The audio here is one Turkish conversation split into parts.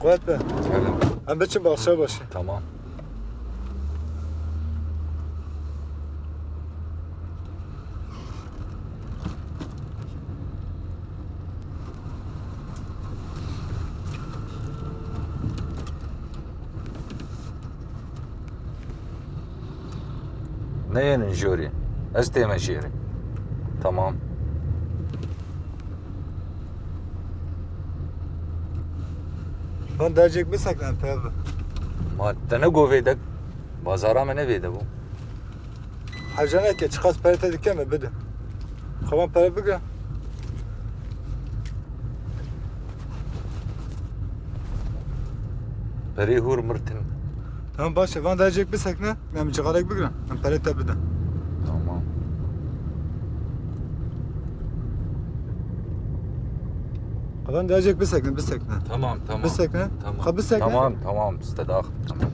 Kuvvet be. Selam. Hem biçim bakışa başı. Tamam. Ne yenin jüri? Ez teme jüri. Tamam. Ben diyecek bir saklan tabi. Ma te ne govedek? Bazara me ne vede bu? Hacana ki çıkas perete dikeme bide. Kavan para bıgı. Peri hur mırtin. Tamam başla. Ben diyecek bir saklan. Ben çıkarak bıgı. Ben perete bide. Tamam. Ben diyecek bir saklan. Bir saklan. Tamam tamam. Bir saklan. Tamam. Ha bir saklan. Tamam tamam. İstedak. Tamam.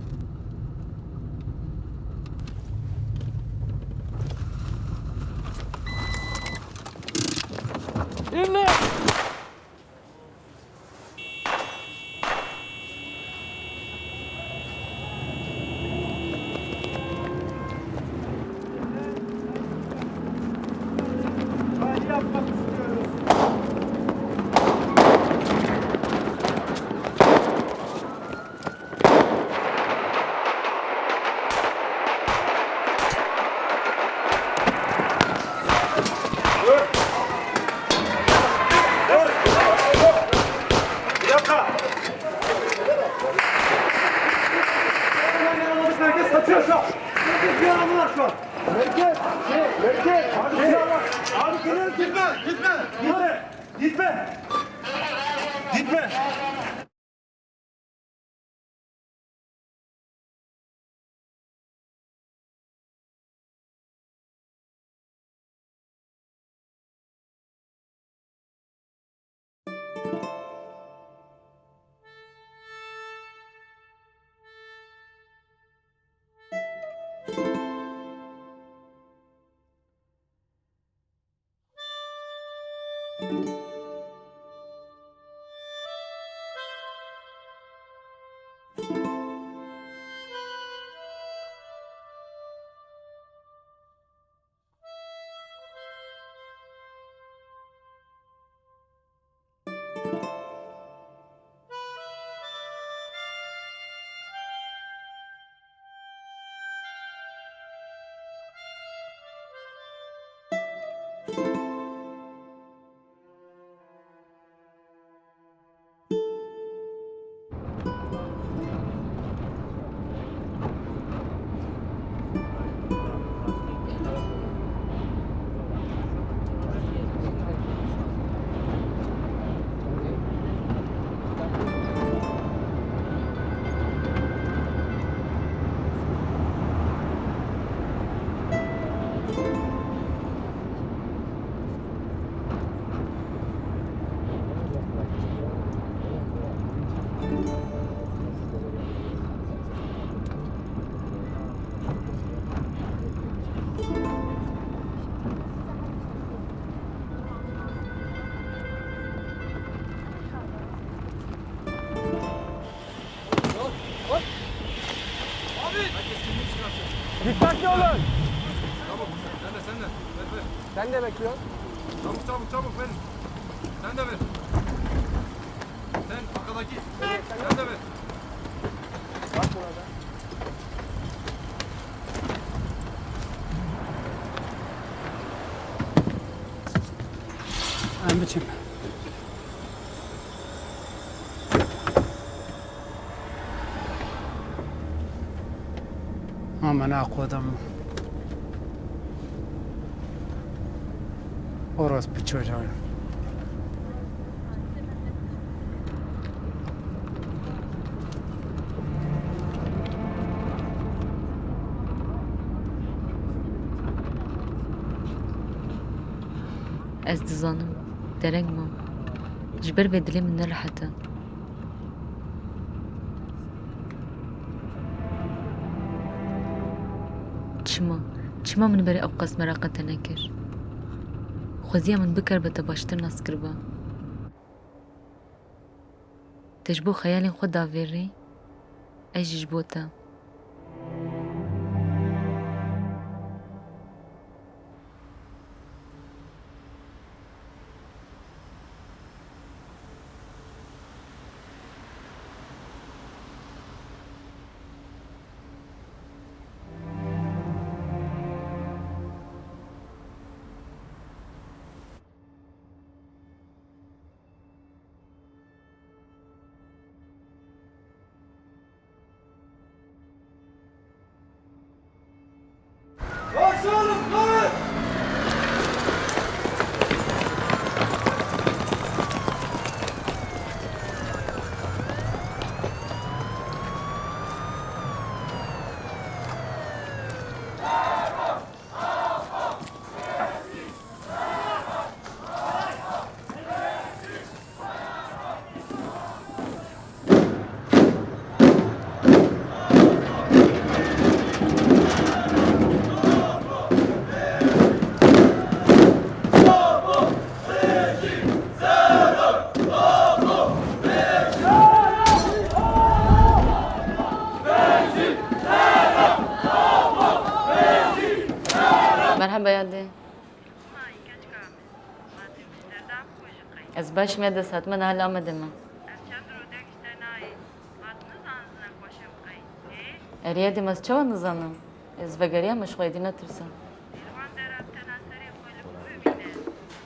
Merkez kaçıyor şu an. Merkez bir adamı var şu an. Merkez. Abi geliyor. Gitme. Dikkatli olun. Çabuk. Sen de. Ver. Sen de bekliyorsun. Çabuk verin. Sen de ver. Sen arkadaki. Sen de ver. Bak burada. Ben biçim. Aman akvadım. Orospu çocuğu. Ez dizanim dereng mam ji ber vê dilê min nerahet e. Çima min berê ew qas meraqe te nekir. Xweziya min bikir be te baştir nas kiriba. تجبو خيالي خود دافيري أجي جبوتا مرحبا يا دي از باش ميدا سات من هلا آمدم اريادم از چوا نزانم از وگریا مشغولی نترسم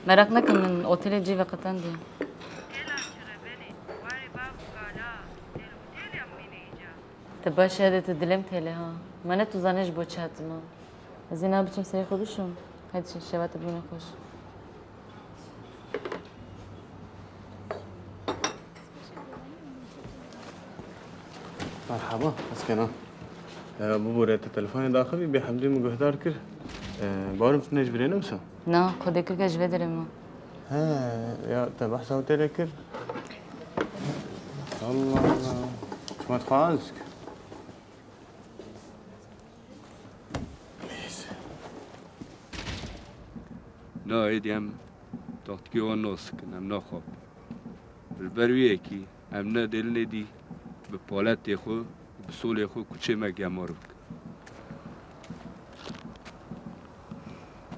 merak نکن من اوتيل جي وقتان دي تبا شهادة دلم تيلي ها من تو زانش بو چاتما از اینا بچم سری خودشم هدی شبات بینه خوش مرحبا مسكنا ببوريت التليفون داخلي بحمدي مجهدار كر بارم تنج برينا مسا نه خودی که جوه دارم ها يا تبع صوتي لكر الله الله شو ما تخانزك نه ایدیم دکتری و نسک نم نخواب البرویه کی هم نه دل ندی به پالت خو به سول خو کوچه مگمارک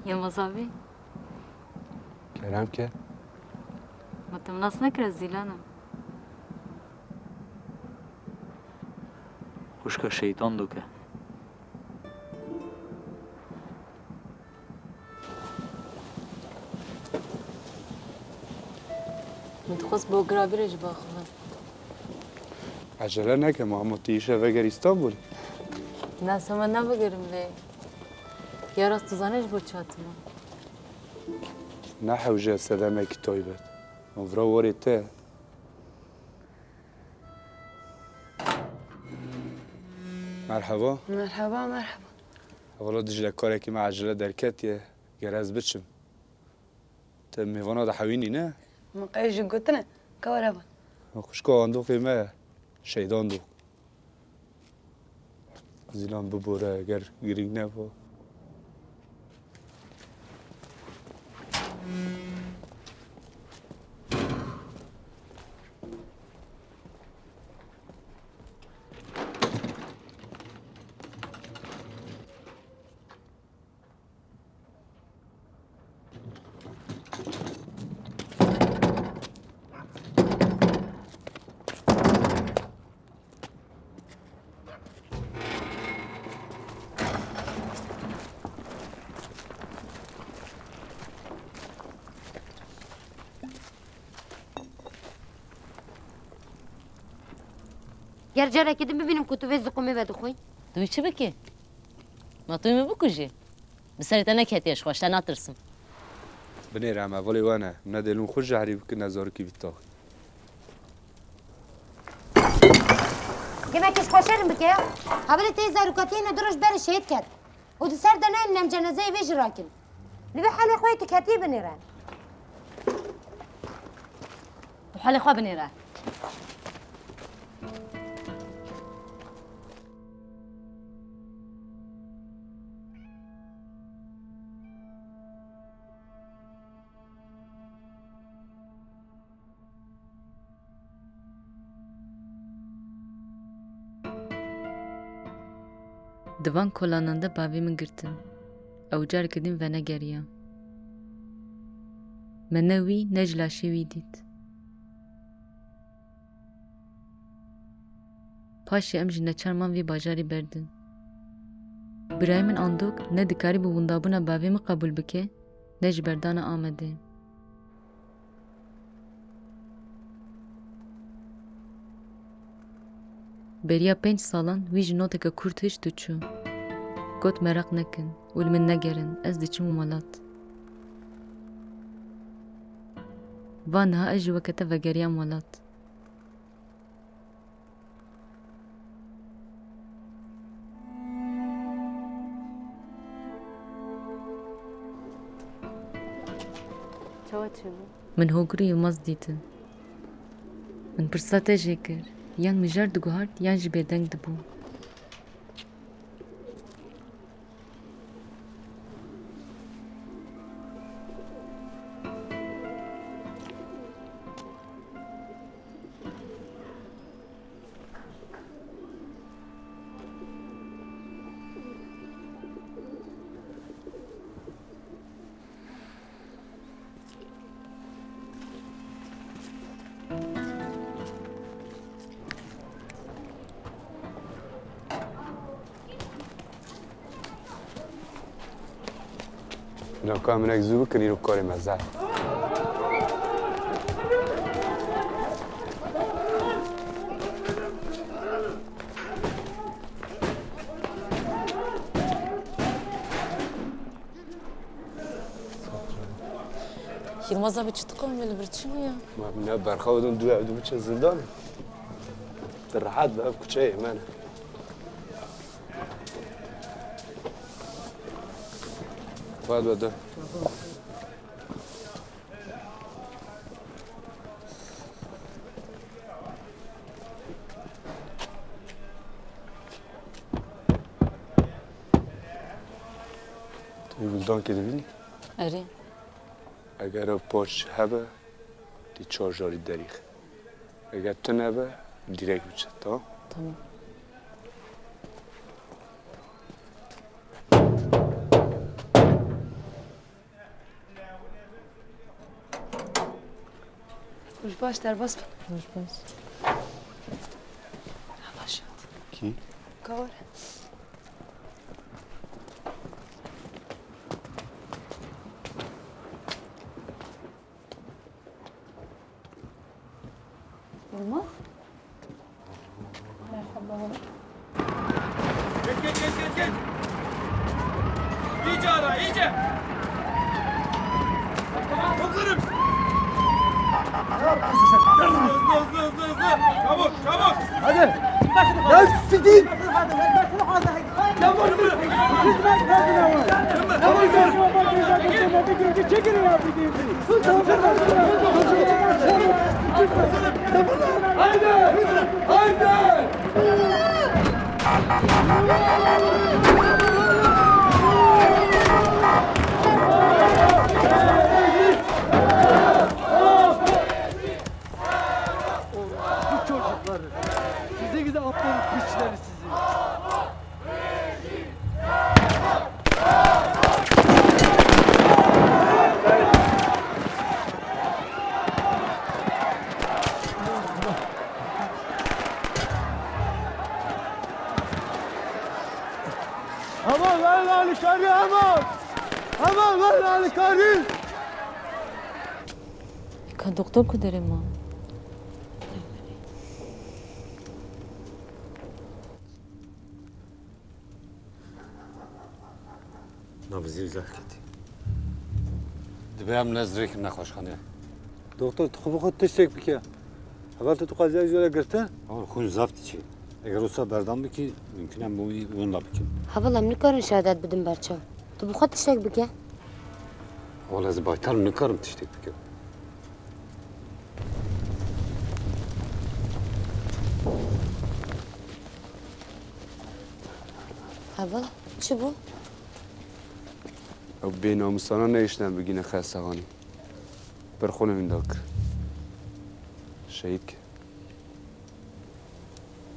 یا مزاوی کرم که متمناس نکره زیلانم خوشکا شیطان دوکه متخص با گرابیرش باخوان عجله نکه محمد تیشه وگر استانبول نه سما نبگرم لی یا راست زانش بود چاتما نه حوجه سدمه کی تویبت مفرا وری ته مرحبا مرحبا مرحبا اولا دجله کاره که من عجله درکتیه گرز بچم ته میوانا ده حوینی نه من قيش قلتنا كوربا خوشکا آندو قیمه شیدان دو زیلان ببوره اگر گرینگ نبا گر جاره کدیم ببینم کتوبه زقومه و دخوین دوی چه بکی؟ ما توی می بکجی بسریت نکهتیش خوش تا نترسم بنير عم أولي وأنا ندلون خرج عريب كنا زاركي بالطاق كما كيش خوشرم بك يا قبل تيزا ركاتين دروش بار شهيد كات ودسر دنا نم جنازه ويج راكن لبي حال اخويتك هاتي بنيران وحال اخوة بنيران Divan kolananda bavê min girtin. Ew careke din venegeriya. Me ne wî ne ji laşê wî dît. Paşê em ji neçarman vê bajarê berdin. Birayê min andok ne dikarî bi windabûna bavê min qebûl bike, ne ji berdana Amedê. Beriya 5 salan wî ji noteke Kurd hiç diçû. Got merak nekin û li min negerin, ez diçim û welat. Van niha ez ji wekete vegeriyan welat. Min hogirî Yılmaz dîtin. Min pirsa te jê kir. Yan mijar diguhart yan ji bêdeng dibû. اینا که همین اگزو بکنی رو کاری مزد Yılmaz abi çıktı kalmalı bir çi mi ya? نه برخوادم دو عبدو بچه زندانه در راحت به اب کچه منه باید بده توی گلدان که ببینی؟ Eri. اگر پاچ هبه دی چارجاری دریخ اگر تو نبه دیرک بچه تا Tamam. Hoş baş der bas. Hoş baş. Yavaş. کی؟ Kavur. Yılmaz. Geç. İyice ara, iyice. Toplarım. Hızlı. Çabuk. Hadi. Ya sidin. Çekirin ya Haydi. Bu çocukları. Size gide atların piçleri sizi. Aman lan Ali Kari aman! Aman lan Ali Kari! Ka doktor ku derim ma. نبضی زختی. دبیم نزدیک نخوشخانه. دکتر تو خوب خود تشتک بکه اول تو قضیه جوره گرتن آن خون زفتی چی؟ اگر اوسا بردم بکی ممکنه موی اونلا بکن. Havalam nikarin şehadet bidim berçav. Tu bu xwe tiştek bike? اول از بایتر نکارم تشتک بکن. Hava, çi bu? او بین آموزانا نیشنن بگینه خستگانی برخونه مینداک شهید که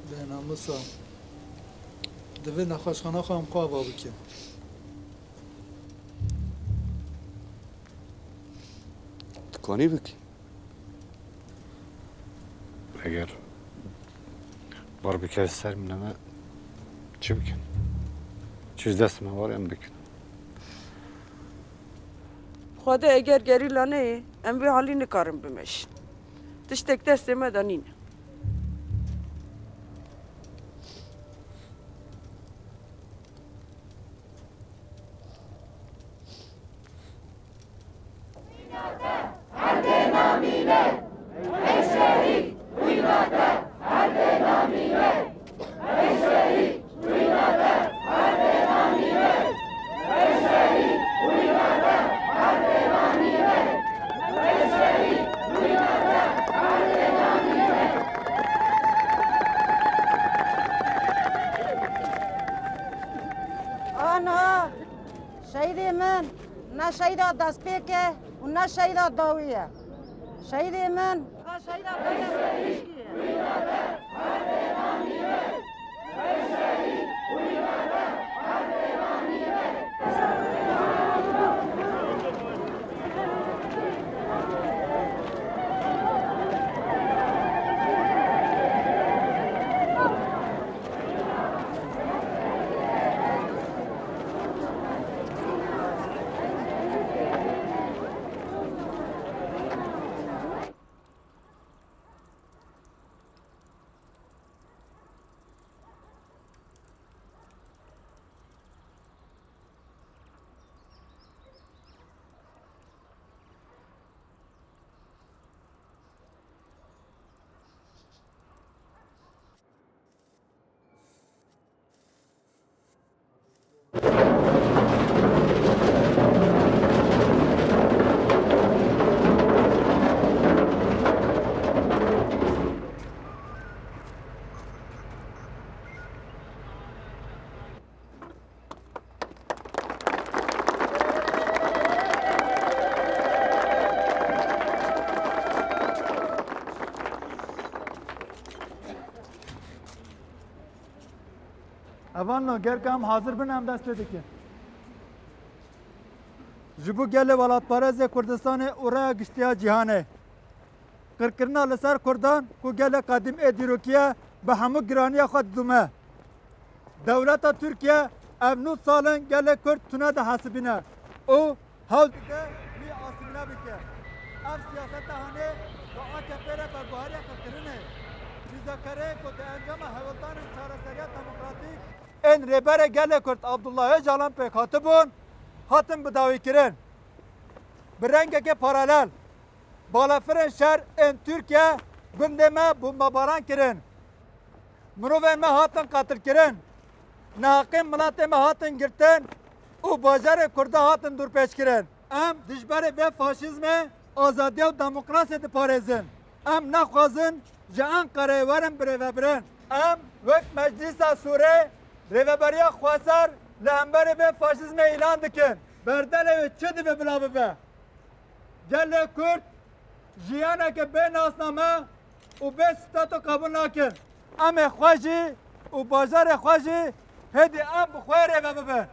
به namusa Divê nexweşxana xwe em xwe ava bikin. Dikanî bikî. Eğer bar bir kez ser mineme çi bikin? Çiz destime var em bikin. Xwedê eger gerîla neyê, em vê halî nikarin bimeşin. Tiştek destê me de nîne. Ana, şehidê min ne şehîda destpêk e û ne şehîda dawî ye. Şehidê min şehîda destpêk ye. Evanno gerkam hazır bin em dest pê dikin. Ji bo gelê welatparêzê Kurdistanê û rêya giştiya cîhanê. Qirkirina li ser Kurdan ku gelê qedîm ê dîrokiye bi hemû giraniya xwe didûme. Dewleta Tirkiye ev nû salên gelê Kurd tune de hesibîne û hewl dide wî asîmîne bike. Ev siyaseta hanê bi AKP re berguhariya qirkirinê. Rizgarê ku di encama hewldanên çareseriya demokratîk ên rêberê gelê Kurd Abdullah Öcalan pêk hatibûn hatin bi dawîkirin. Bi rengekê paralel balafirên şer ên Tirkiye gundê me bombebaran kirin. Mirovên me hatin qatilkirin. Nehaqên milatê me hatin girtin û bajarê Kurda hatin dûrpêçkirin. Em dijberê vê faşîzmê azadiye û demokrasiyê diparêzin. Em naxwazin ji Enqereyê werin birêvebirin. Em wek Meclîsa Sûrê rêveberiya xwesar li hemberê vê faşîzmê îlan dikin. Berdelê wê çi dibe bila bibe? Gelê Kurd jiyaneke bê nasname û bê statu qebûl nakin. Em ê xwe jî û bajarê xwe jî hêdî em bi xwe rêve bibin.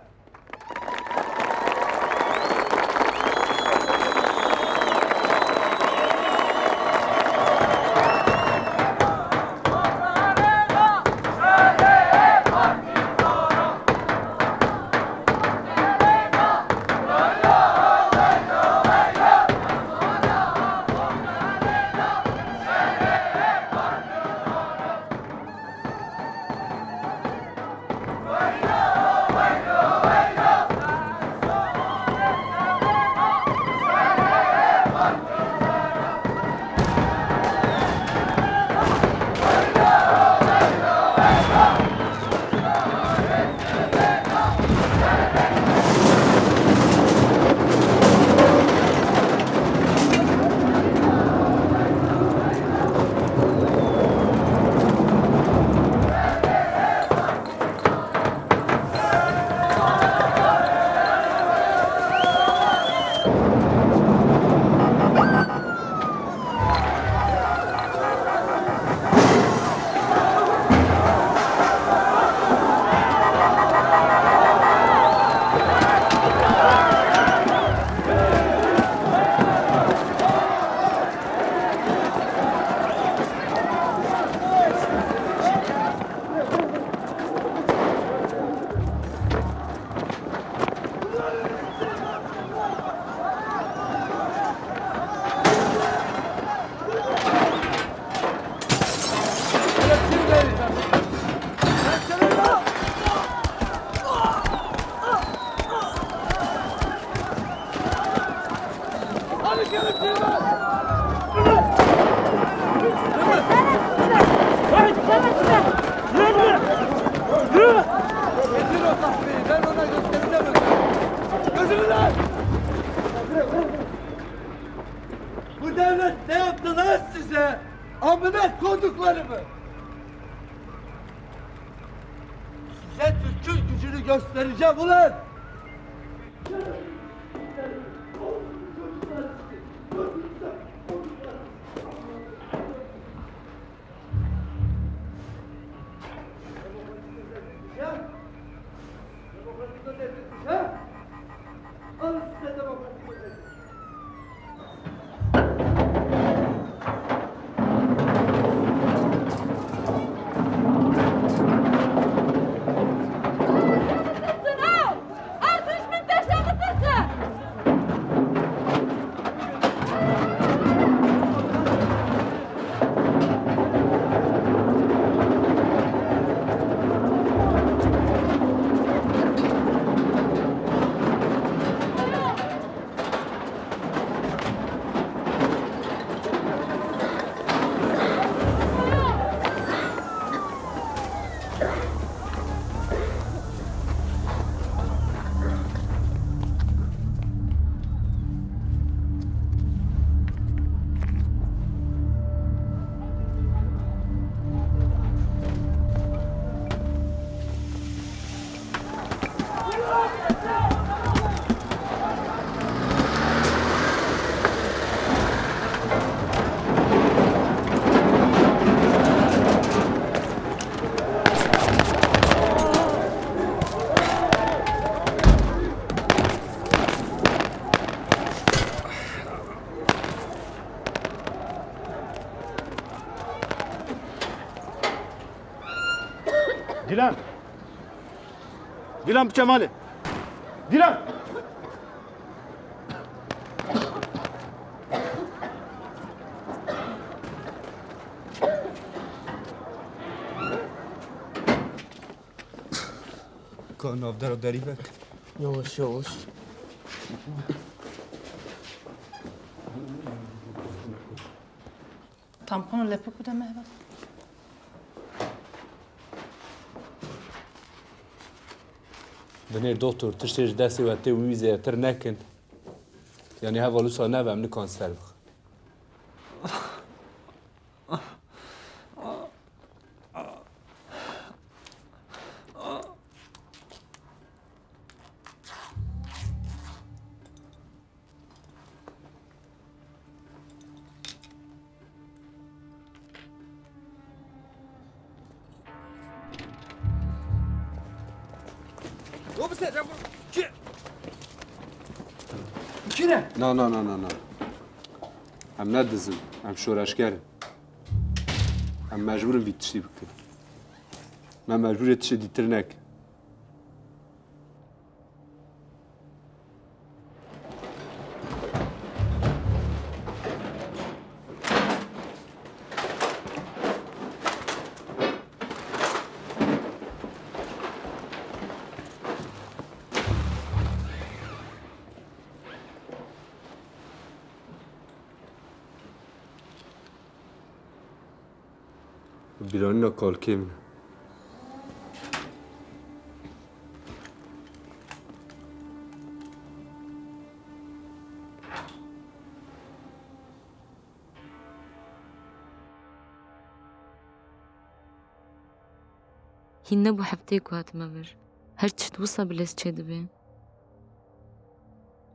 Wake up! koduklarımı. Size Türk'ün gücünü göstereceğim ulan. Dilan! Dilan Cemali! Dilan! Kan avdara darî bek. Yavaş yavaş. Tampon lepe kuda mehva. Binêr doktor tiştê ji destê we tê wî zêtir nekin. Yani heva lûsa neve em nikan ser bixin. Na na na na na. Em nedizin, em şoreşgerin. Em mecburin vî tiştî bikin. Me mecburê tiştê dîtir nekin. Biranîna kalkê min e. Hîn nebû hefteyê ku hatime vir. Her tişt wisa bi lez çê dibe.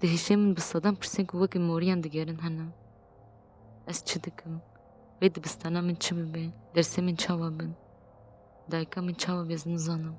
Di hêşê min bi sedan pirsên ku wekî moriyan digerin hene. Ez çi dikim? Vê dibistana min çi bibe? Dersê min çawa bin? Dayika min çawa bez nizanim.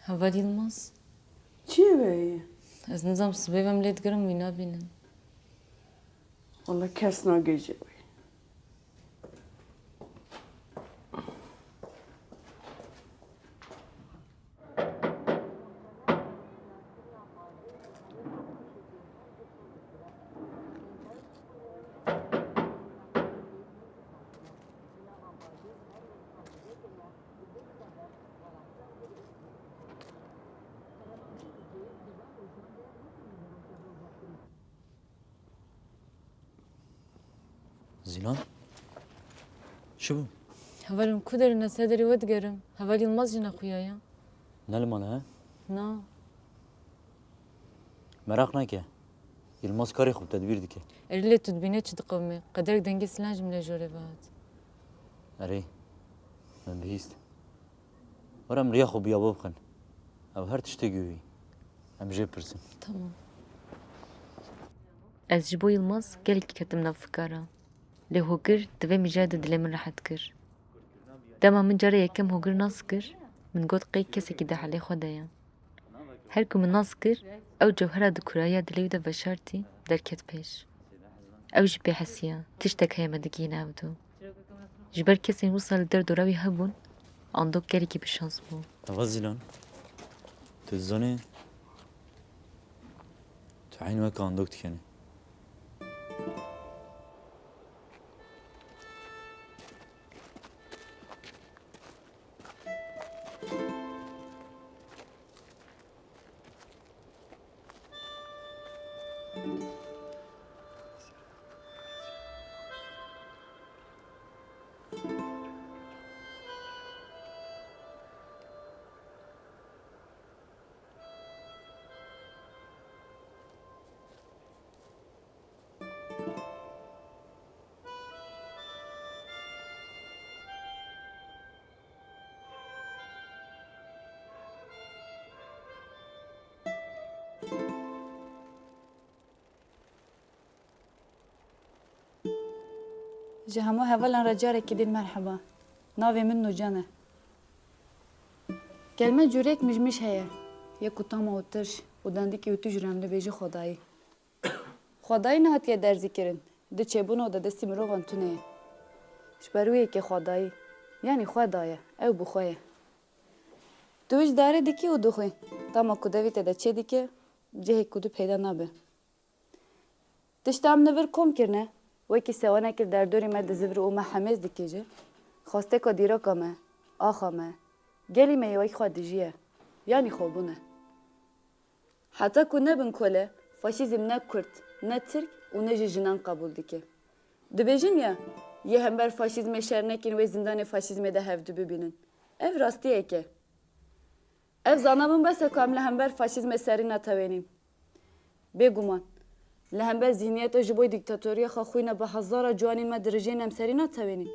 Hava Yılmaz. چی وی؟ Ez nizam sibê vem lê digirim wî nabînin. والله کس ناگیجه وی. Zîlan? Çi bû? Hevalin ku derin esederi vedigerim. Heval Yılmaz jinekuya ya. Ne li mala he? Na. Merak neke. Yılmaz karê xwe tedbîr dike. Erile tudbine çi diqewme. Qederek dengê silan ji min lê jorê vehat. Erê, min bihîst. Were em riya xwe biyabo bixin. Ew her tiştekî wî. Em jê pirsin. Tamam. Ez ji bo Yılmaz gelekî ketim nav fikara. Lê hogir divê mijaya de dilê min rehet kir. Dema min cara yekem hogir nas kir, min got qey kesekî de helê xwe de ye. Her ku min nas kir, ew cewhera di kuraya dilê wî de veşartî derket pêş. Ew jî pêhesiya, tiştek heye me digihîne ew do. Ji ber kesên wisa li derdora wî hebûn, andok gelekî bişans bû. Eva Zîlan. Tu dizanî tu heyn weka andok dikenî. Ji hemû hevalan re carekê din merheba. Navê min Nûcan e. Gelme cûrek mijmiş heye. Yek kutama û tirş û dendikê û tu ji re em dibêje xwedayî. Xwedayî ne hatiye derzîkirin. Di çêbûna û di destî mirovan tune ye. Ji ber wê yekê xwedayî, yanî xwe daye, ew bi xwe ye. Tu ji darê dikî û dixwî. Dema ku devî te de çê dike, cihê ku tu peyda nabe. Tişta em nivir kom kirine. Wekî sewanekî derdorê me dizivir û me hemêz dike jî, xwasteka dîroka me, axa me, gelî me yewekî xwe dijiye, yanî xwebûn e. Heta ku nebin kole, faşîzm ne Kurd, ne Türk û ne jî jinan qebûl dike. Dibêjin ya, yê hember faşîzmê şernekîn wê zindanê faşîzmê de hev dibibînin. Ev rastiyek e. Ev zanabin bes ku em li hember faşîzmê serî netewênîn. Bêguman. Li hember zihniyeta ji bo dîktatoriya xwe xwîne bi hezara ciwanên me di rijeyên em serî netewênîn.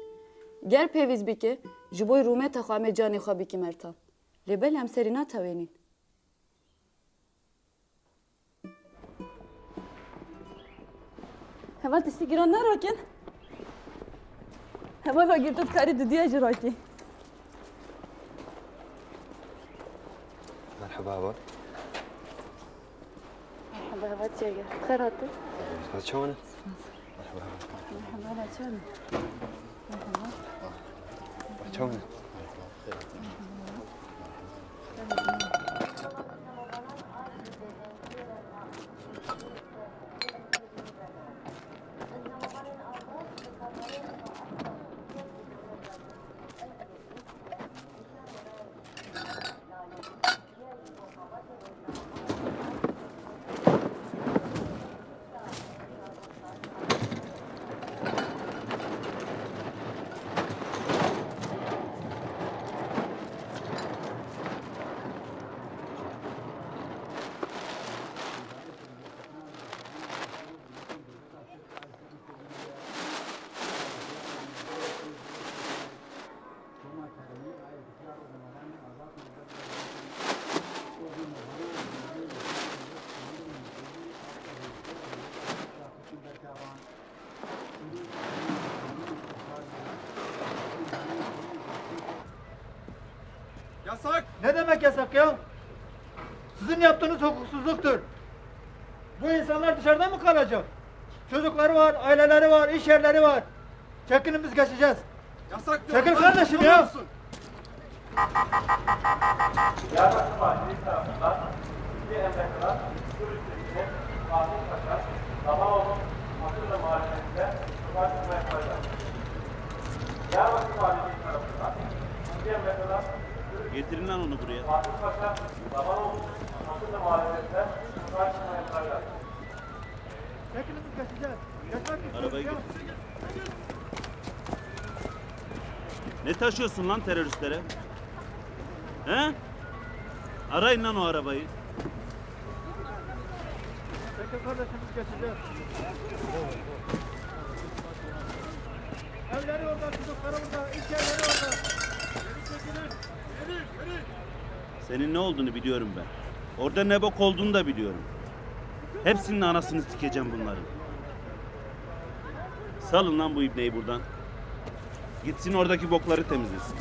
Ger pêvîz bike, ji bo rûmeta xwe em ê canê xwe bikî mertan. Lê belê em serî netewênîn. Heval tiştî giran nerokin. Heval ve girtut karî dudiya ji rakî. Merhaba baba. Merhaba heval çêge. Xêr hatî. Çawane. Merhaba çawane. Çawane. Yasak! Ne demek yasak ya? Sizin yaptığınız hukuksuzluktur. Bu insanlar dışarıda mı kalacak? Çocukları var, aileleri var, iş yerleri var. Çekinin biz geçeceğiz. Yasak! Çekil kardeşim ya! Diyarbakır Valiliği tarafından bir emekler Kurdistan Fatih Paşa, Zamanlı'nın Akırlı Mahallesi'nde ulaştırma yapacak. Diyarbakır Valiliği tarafından bir emekler Getirin lan onu buraya. Fatih Paşa, Zamanlı'nın Akırlı Mahallesi'nde ulaştırma yapacak. Çekinin biz geçeceğiz. Geçmek istiyoruz Arabayı ya. getir. Ne taşıyorsun lan teröristlere? He? Arayın lan o arabayı. Peki kardeşimiz geçeceğiz. Evleri orada, çocukları orada, iş yerleri orada. Senin ne olduğunu biliyorum ben. Orada ne bok olduğunu da biliyorum. Hepsinin anasını sikeceğim bunların. Salın lan bu ibneyi buradan. Gitsin oradaki bokları temizlesin.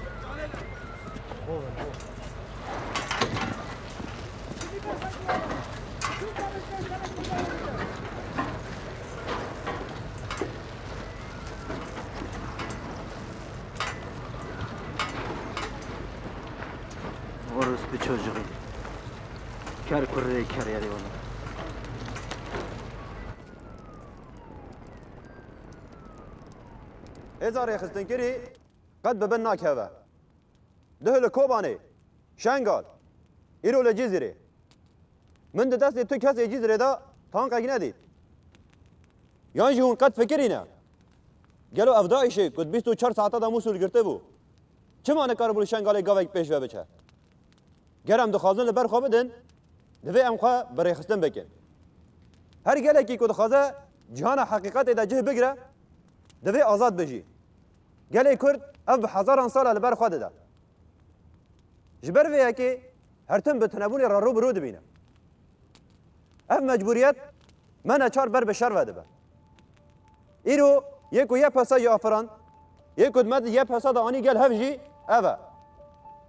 Orospu çocuğu. Kar kurre kar yeri onu. Hezarê xistinkerî qet bi bin nakeve. Duh li Kobanê, Şengal, îro li Cizîrê. Min di destê tu kesê Cizîrê da tankekî nedît. Yan jî hûn qet fikirîne. Gelo ev Daişê ku 24 saeta da Musul girtibû. Çima nikaribû li Şengalê gavek pêş ve biçe? Ger em dixwazin li ber xwe bidin, divê em xwe bi rêxistin bikin. Her gelekî ku dixwaze cihana heqîqetê de cih bigire, divê azad bijî. Gelê Kurd ev bi hezaran sala li ber xwe dide. Ji ber vê yekê her tim bi tunebûnê re rûbirû dibîne. Ev mecburiyet me neçar ber bi şer ve dibe. Îro yê ku yê pesa yê afiran, yê ku me yê pesa da anî gel hev jî ev e.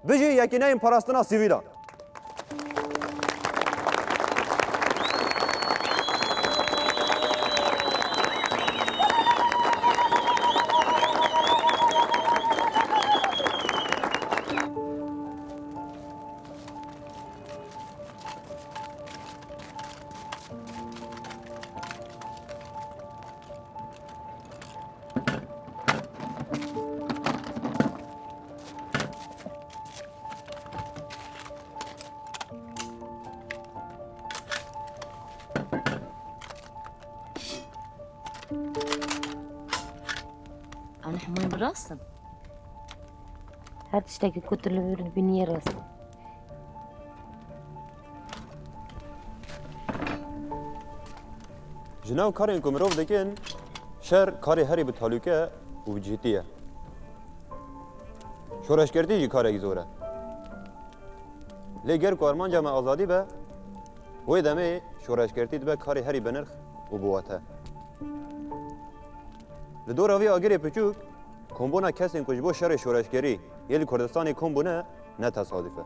Bijî yekîneyên parastina sivîlan. أنا حماية براسم هاد تشتاقي كنت اللي بيرد بنية راسم Ji nav karên ku mirov dikin, şer karê herî bi talûke û bi cîtî ye. Şoreşgertî jî karekî zor e. Lê ger ku armanca me azadî be, wê demê şoreşgertî dibe karê herî bi nirx û bi wate. Li dora vê agirê piçûk, kombûna kesên ku ji bo şerê şoreşgerî yê li Kurdistanê kom bûne ne tesadüf e.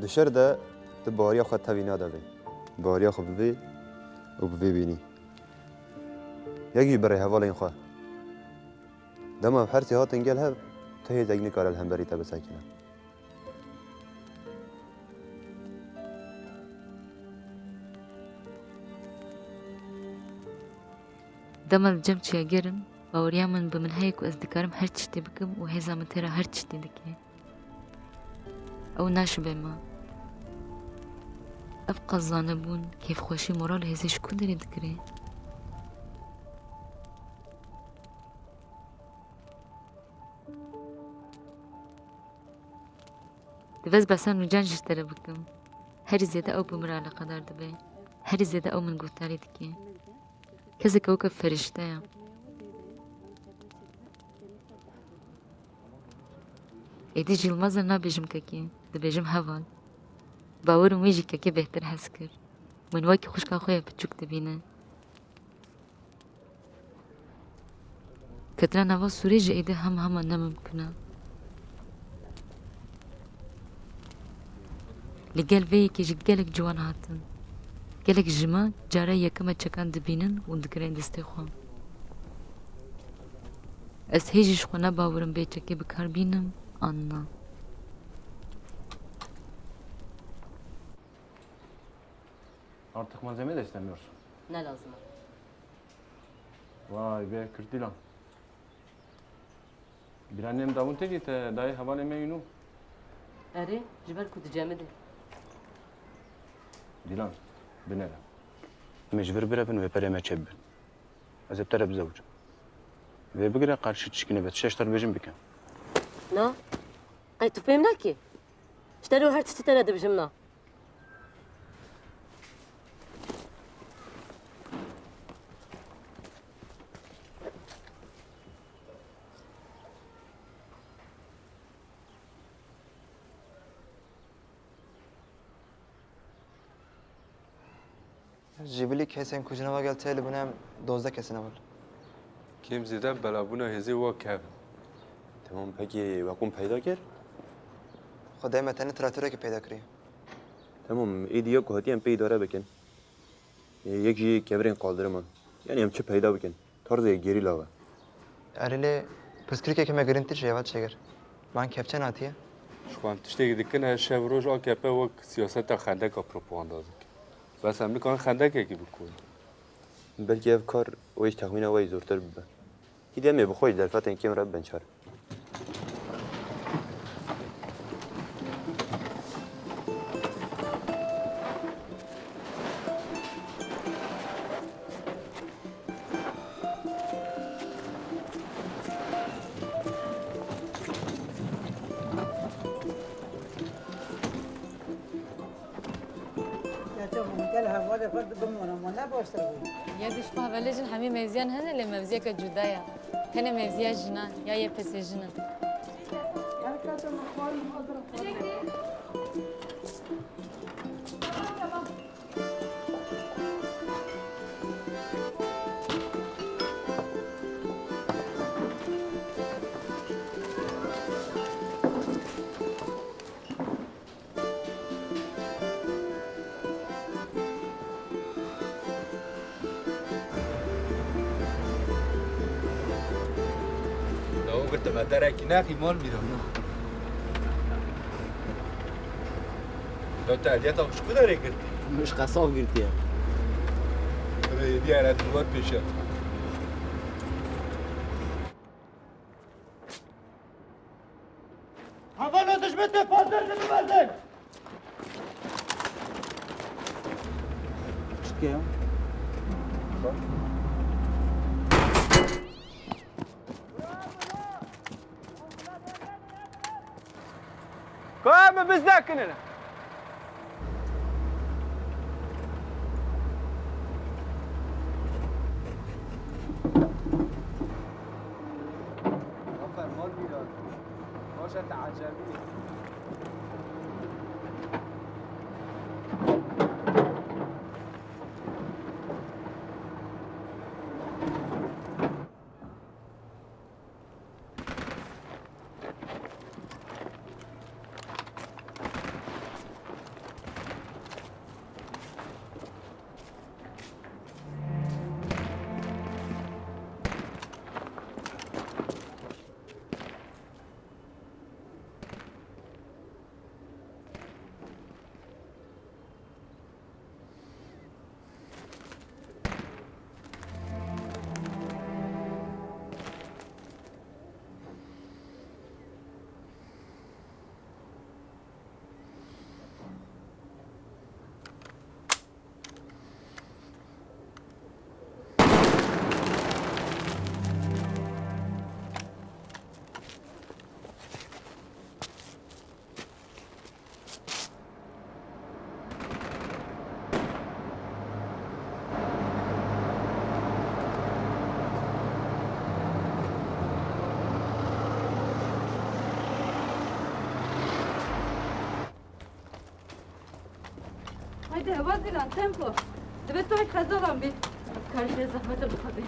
Di şer de tu bariya xwe tevî nadevî. Bariya xwe bivê û bivê bînî. Yek jî bi rêhevalên xwe. Dema hersî hatin gel hev, tu hêzek nikare li hemberî te bisekine. دما الجم çêkirin باوریya min bi min heye ku ez dikarim her tiştê bikim û hêza min têra her tiştê dike. Ew naşibe me. Ev qezanebûn, kêfxweşî moral hêzê ji ku derê dikire? Divez besen nûcan ji te re bikim. Herî zêde ew bi min re aliqedar dibe. Herî zêde ew min guhdarî dike. Kesek weke ferîşte ye. Êdî ji Yılmazê nabêjim kekê, dibêjim heval. Bawerim wê jî kekê bêhtir hez kir. Min wekî xwişka xwe ya piçûk dibîne. Ketina nava Sûrê ji êdî hema nemimkin e. Li gel vê yekê jî gelek ciwan hatin. Gelek ji me care yekem e çekan dibînin û dikirin destê xwe. Ez hê jî ji xwe nebawerim bê çekê bikar bînim, an na. Artık malzeme de istemiyorsun. Ne lazım? Vay be Kürdilan. Bir annem davun teki te dayı havale meyunu. Eri, jiber kutu cemidi. Dilan, binere. Mecbur birabin ve pereme çebbin. Az eptere bize ucu. Ve bugüne karşı çişkine bet şeştar bejim biken. Na? Ay tupayım ne ki? İşte o her tişti tane dibijim na. جیبلی کسین کجنا و گل تیل بنام 12 کسین اول. کم زیده بلا بونه هزی و کف. Tamam peki vakum peyda ker? خدای متن تراتوره که پیدا کری. Tamam idi yok hatiye peyda beken. Yekji kemerin kaldırman. Yani hem çe peyda beken. Tarzı geri lava. اریلی پسکری که کم گرینتی جواد شگر. من کپچن آتیه. شوان تشتگی دکن هر شب روز آکپه و سیاست خنده کا پروپاگاندا دک. بس هم میکنن خنده که بکن. Belki ev kar o iş tahmine vay zortur bibe. Hideme bu khoy der faten kim rab ben çar. يا دي شبه بلجن همي مزيان هنا اللي مزيك جدايا هنا مزيا جنان يا يبس جنان قلت ما درك ناخي مال ميرنا لو تعديتها مش قدر يقلت مش قصاب قلت يا دي على دوات بيشا Havalı düşmete pazarını verdin. Çık ya. Koyma bizdekini. غفر مال ميلاد روجة عجمية Haydi Zîlan tempo. Dibet tu hiç kazalan bir. Karşıya zahmete bu tabii.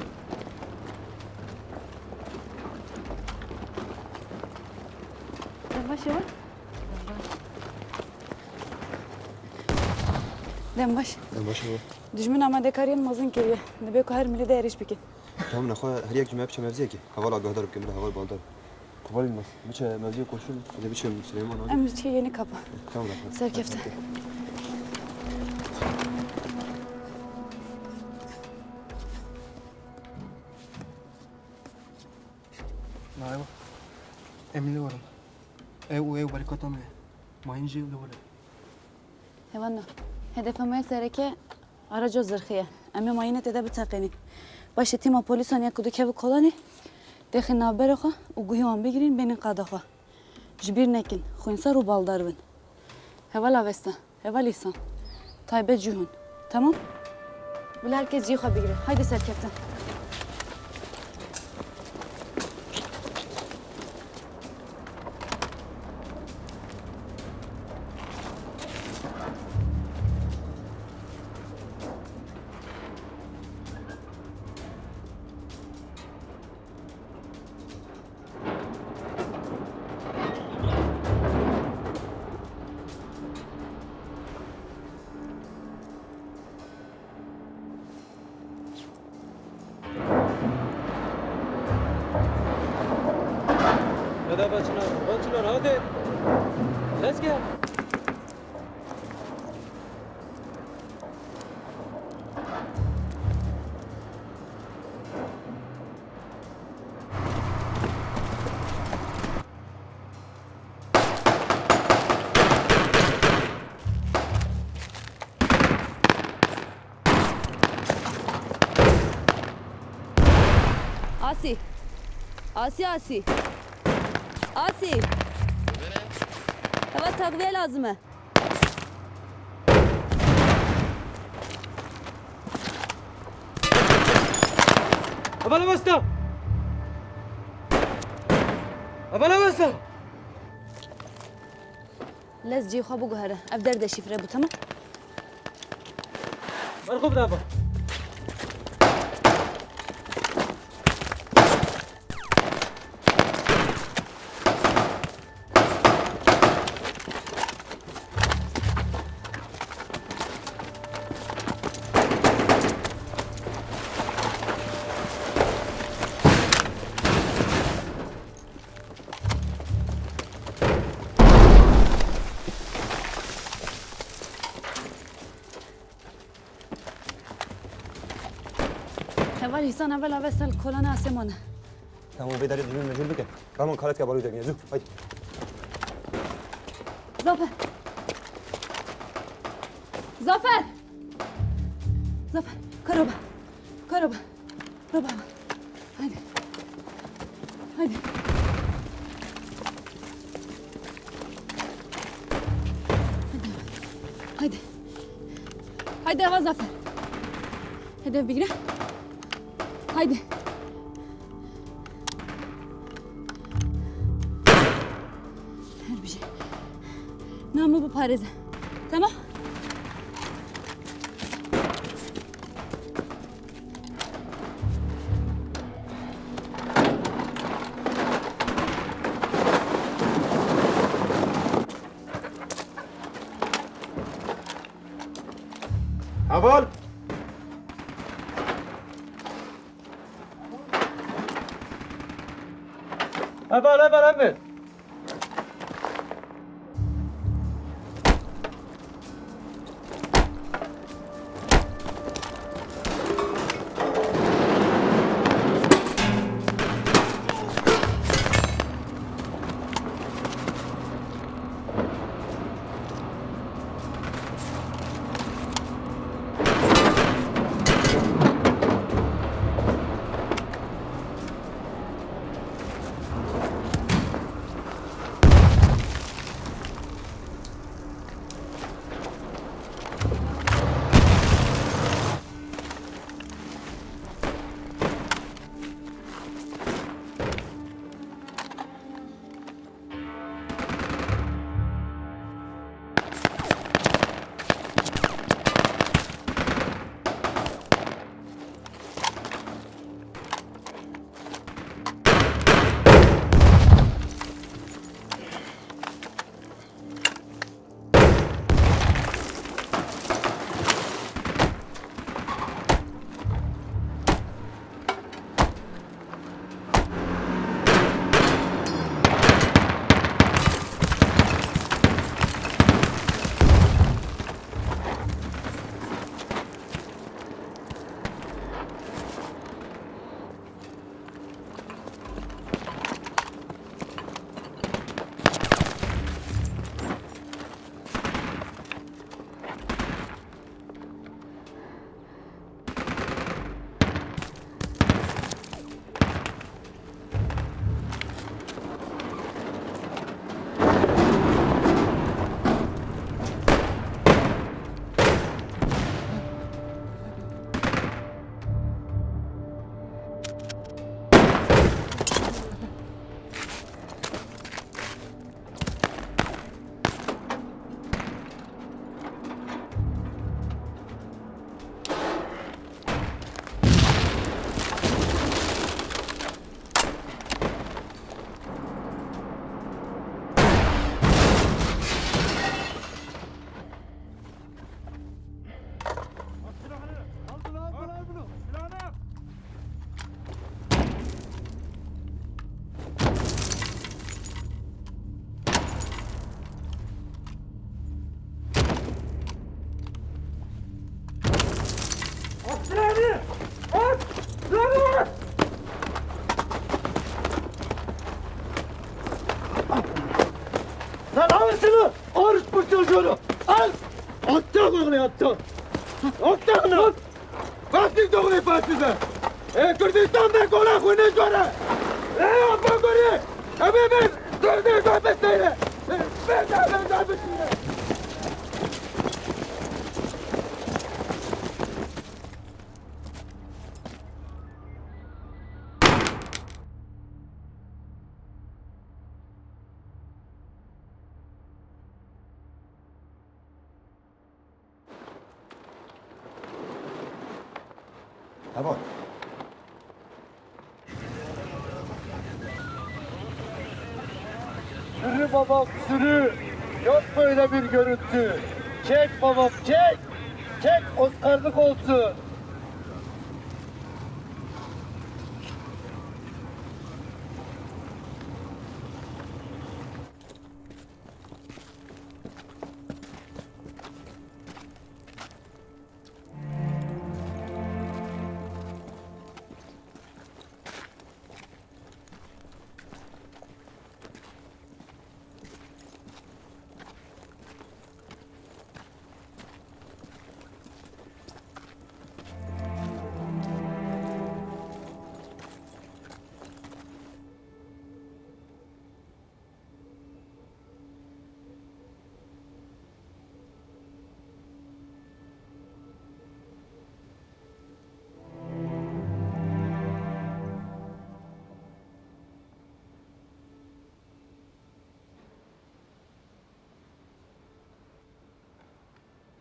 Dembaş yavaş. Dembaş. Dembaş mı? Düşman amade kariyen mazın kiriye. Dibet ku her milide eriş bikin. Tamam nakha her yak cuma yapacağım mevziye ki. Havala göhdar kemre haval bandar. Kubalin mas. Biçe mevziye koşul. Hadi biçe Süleyman abi. Emir şey yeni kapı. Tamam nakha. Serkefte. Emli varım. Ev barikata mı? Mayıncı evli var. Hevanna. Hedefime sereke araca zırhıya. Ama mayine de bitaqeni. Başı tima polisan yakudu kevi kolani. Dexin navberexa u guhiwan bigirin benin qadaxa. Jibir nekin. Xuinsar u baldarvin. Heval avesta. Heval ihsan. Taybet cühün. Tamam? Bil herkes ciha bigire. Haydi serkeften. Hadi bacılar hadi. Let's go. Asi. Asi. Asi. Evet takviye lazım. Abala basta. Lez ciha bu gahre. Evder de şifre bu tamam. Barkub da Heval ihsan evvel avesel kolana asemana. Tamam bedeli düğün mecbur bike. Kaman kalet kabalı ödegin yazı. Haydi. Zafer. Zafer. Zafer. Karoba. Roba. Hadi. Haydi eva Zafer. Hedef bir gire. Haydi. Her bir şey. Namı bu pareze. Tamam. Aval. Hemen. Lan al şunu! Oruç bu çocuğunu! Al! Atacak oğlu atacak! Atacak onu! Fasik doğru fasike! Kurdistan be kola kuyne jwara! Apa kuri! Abi ben! Dur kapatayım! Ben kapatayım! Tamam. Sürü babam sürü! Yok böyle bir görüntü! Çek babam çek! Çek Oscar'lık olsun!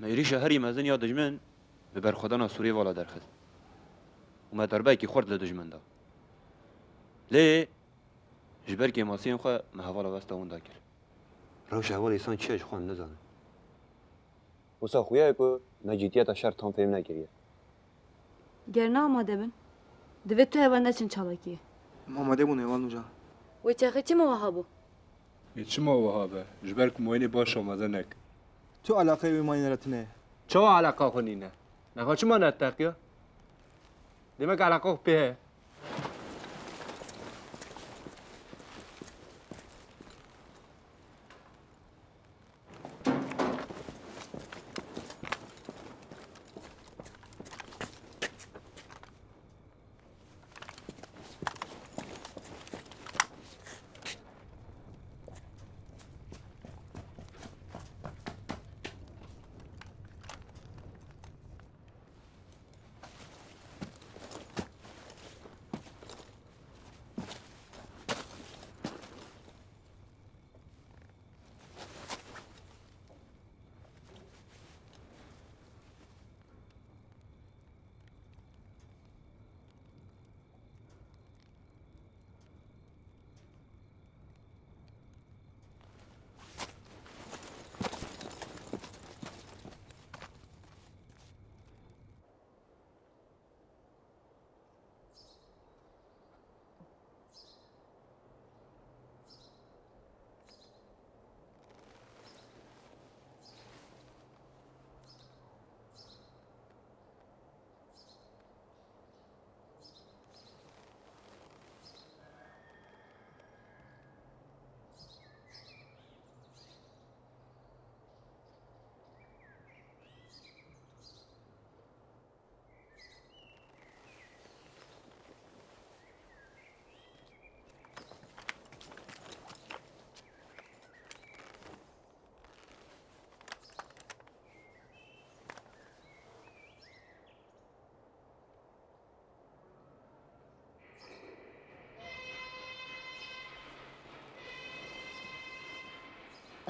مەیری شەهری مەزن یا دژمن bi berxwedana Sûriyê vala derxist û me derbeyekî xurt li dijmin da. Lê ji ber kêmasiyên xwe me hevala westa hûn da kir. Rewşa hevalê îsan çi ye ji xwe em nizanin. Wisa xuya ye ku necîtiyeta şer tam fêm nekiriye. Gerna amade bin. Divê tu heva neçin çalakiyê. Amade bûne wan nuca. Wê çexê çi mewa hebû? Çima wiha be? Ji ber ku moyînê baş şomeze nek. Tu alaqê wê mayî neretine. Çawa alaka xwe nîne? Nexwe çima netteqiye? Demek alaka xwe pê heye.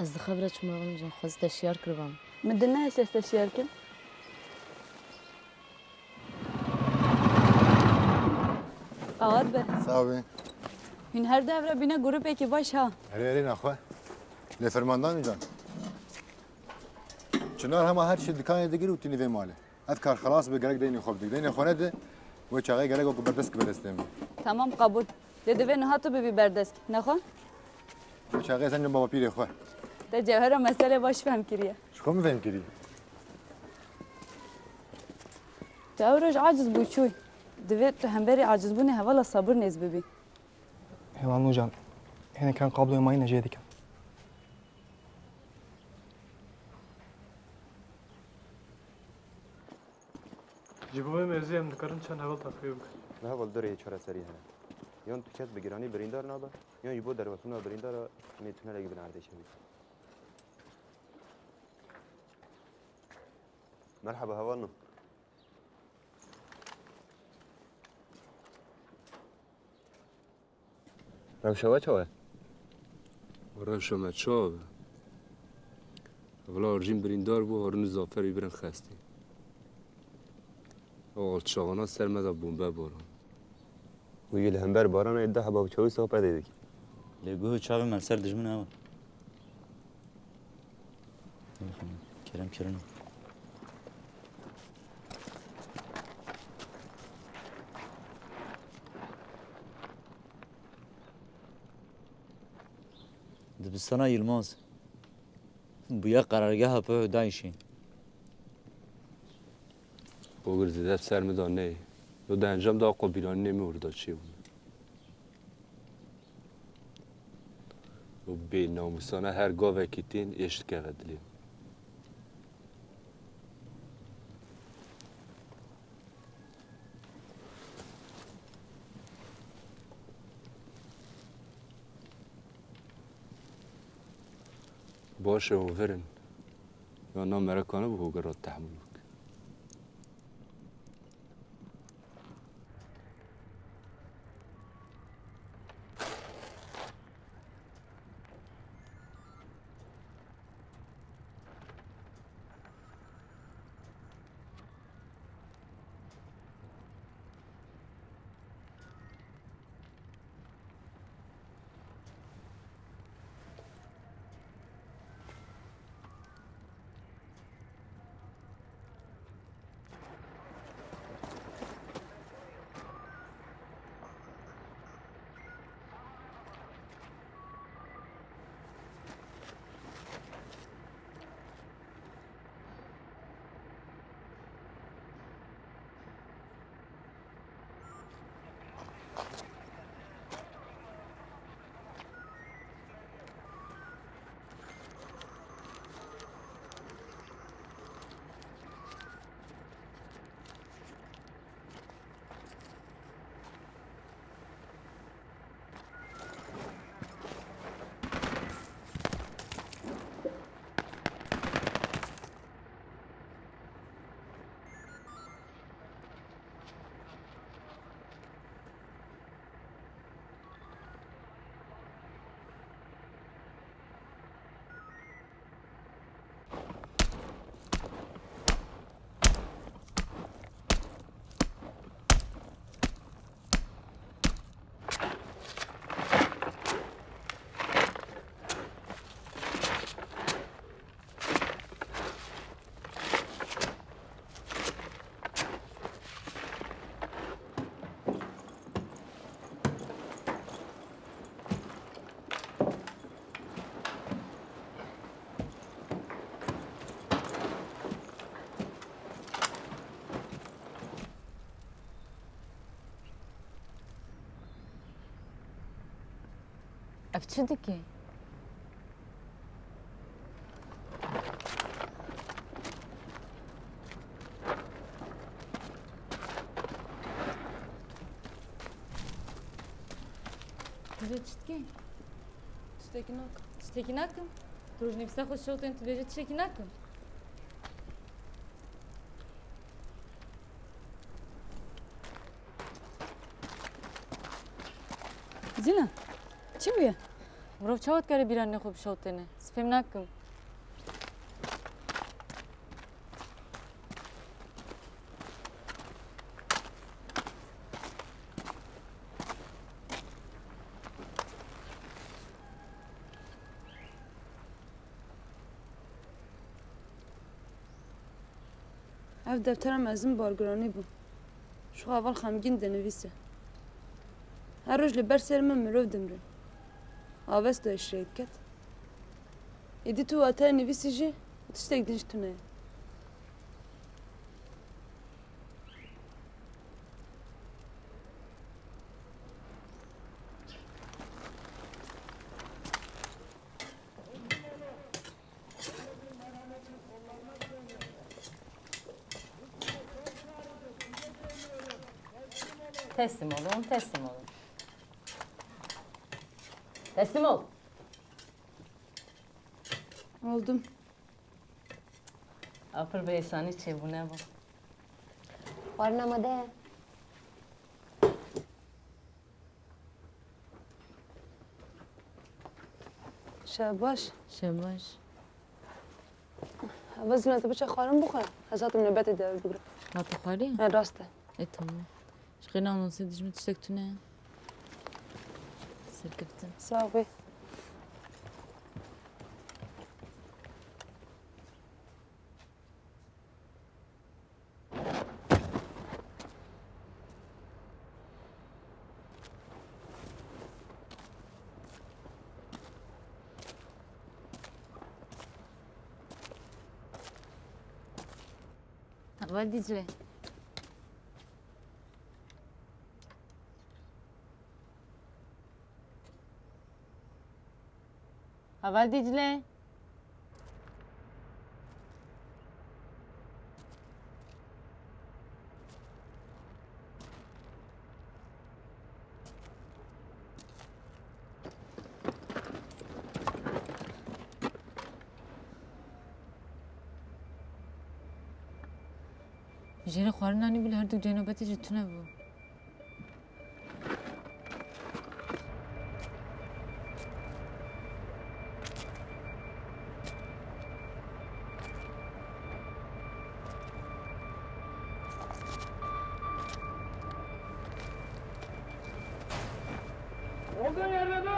Ez dixebire çima min xwez teşyar kirivam. Min di ne ses teşyar kin? Ağır be. Sağ ol. Hün her devre bine grupekî baş ha. Herê naxwe. Lê fermandan mican. Çınar hema her şey dikanê digir û tînî vê malê. Ev kar xelas bi gerek deynê xwe bidik. Deynê xwe nede wê çaxê gerek ku berdest bi destê min. Tamam kabul. Lê divê nihatû bibî berdesk. Nexwe? Wê çaxê sen baba pîrê xwe. Te cewhera mesele baş fehm kiriye. Ji xwe min fêm kirî. Tu ew roj aciz bû çûy. Divê tu hemberê acizbûnê hevala sabir nêz bibî. Heval Nurcan. Hene kan kabloyu mayın eceye diken. جیبوی مرزی هم نکردن چند هول تفریح بکن. نه اول داره چهار سری هست. یان تو کس بگیرانی بریندار نبا. یان یبود در وسط نبا بریندار میتونه لگی بن artêşê بی. مرحبا هوالنا. روشوا چوه؟ روشوا چوه. اولا ارجین بریندار بو هرون زافری برن خستی. آقا چاقانا سر مدا بومبه باران ویل همبر باران ایده حباب چوی صحبت دیدی لگوه چاوی من سر دجمن اول کرم کرنم دبستانا یلماز بویا قرارگاه ها په دایشین بگر زیده سر میدان نه دو ده انجام دا آقا بیرانی نمیورده چی بود و به ناموسانه هر گاوه کتین اشت که دلیم باشه و ورن یا نام مرکانه به هوگر را تحمل Ev çi dike? Tüve çi dike? Tiştekî nakim. Tiştekî nakim? Tu rojnivîsa xwe şewtên tu bêje tiştekî nakim? Zîlan, çi bûye? Mirov çawa dikare bîranê xwe bi şewtêne? Ez fêm nakim. Ev deftera mezin bargiranî bû. Şu heval xemgîn dinivîse. Her roj li ber ser min mirov dimre. Avest da işreyt ket. Êdî tu wateya nivîsî jî tiştek din ji tu neye. Teslim olun, teslim olun. Teslim ol. Oldum. Apır be sani çebune bu. Barnamada. شاباش شاباش وزنه تبچه خارم بخور هزاتم نبات دار بگیرم هاتو خالی؟ راسته tamam. Şıkkına anonsu dişimi tiştektüne. Sırkıptın. Sağ ol. Vadicile. Haval Dicle. Jere xwarinanî bile her du cenabetê ji tune bû. Olduğun yerde dur.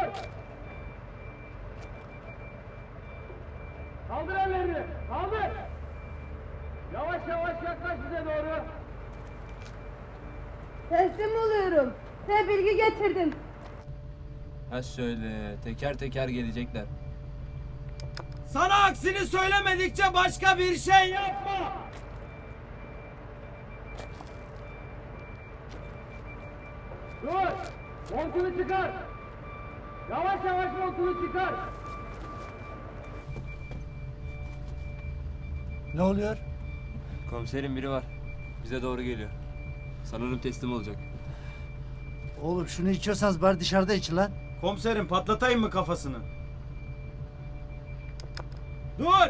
Kaldır ellerini. Kaldır. Yavaş yavaş yaklaş bize doğru. Teslim oluyorum. Size bilgi getirdim. Ha söyle, teker teker gelecekler. Sana aksini söylemedikçe başka bir şey yapma. Dur. Montunu çıkar. Yavaş yavaş montunu çıkar. Ne oluyor? Komiserin biri var. Bize doğru geliyor. Sanırım teslim olacak. Oğlum şunu içiyorsanız bari dışarıda için lan. Komiserim patlatayım mı kafasını? Dur!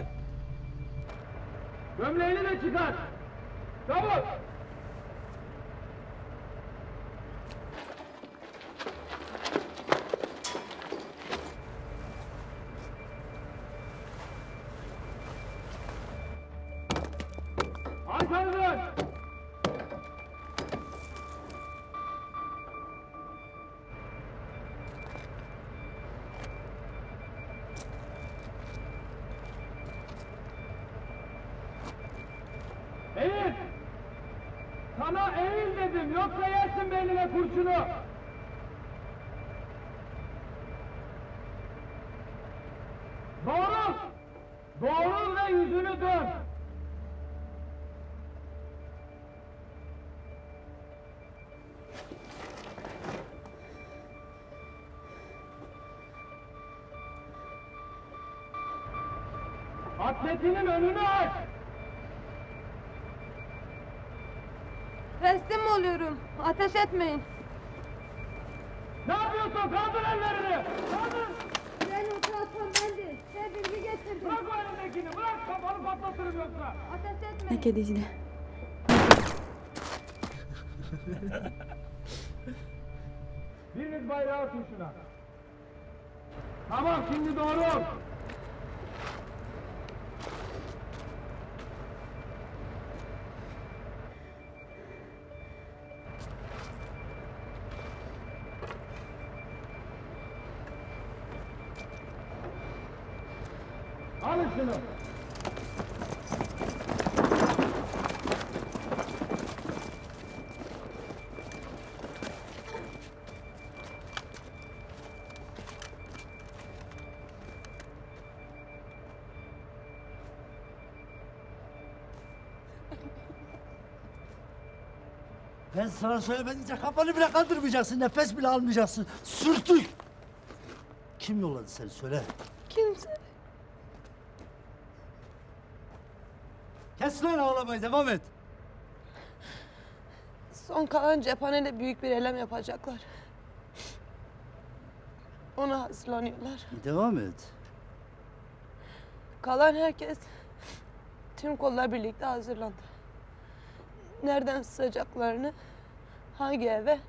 Gömleğini de çıkar. Çabuk! Arkanı dön! Eğil! Sana eğil dedim, yoksa yersin beynine kurşunu! Doğrul! Doğrul ve yüzünü dön! Atletinin önünü aç! Teslim oluyorum. Ateş etmeyin. Ne yapıyorsun? Kaldır ellerini! Kaldır! Ben oturatan bendim. Size bilgi getirdim. Bırak o elindekini! Bırak! Kafanı patlatırım yoksa! Ateş etmeyin. Ne kediciyle? Biriniz bayrağı atın şuna. Tamam, şimdi doğru ol. Alın şunu. Ben sana söylemedikçe kafanı bile kaldırmayacaksın, nefes bile almayacaksın. Sürtük! Kim yolladı seni söyle. Kimse. Kes lan ağlamayı, devam et. Son kalan cephaneyle büyük bir eylem yapacaklar. Ona hazırlanıyorlar. Devam et. Kalan herkes tüm kollar birlikte hazırlandı. Nereden sığacaklarını, hangi eve,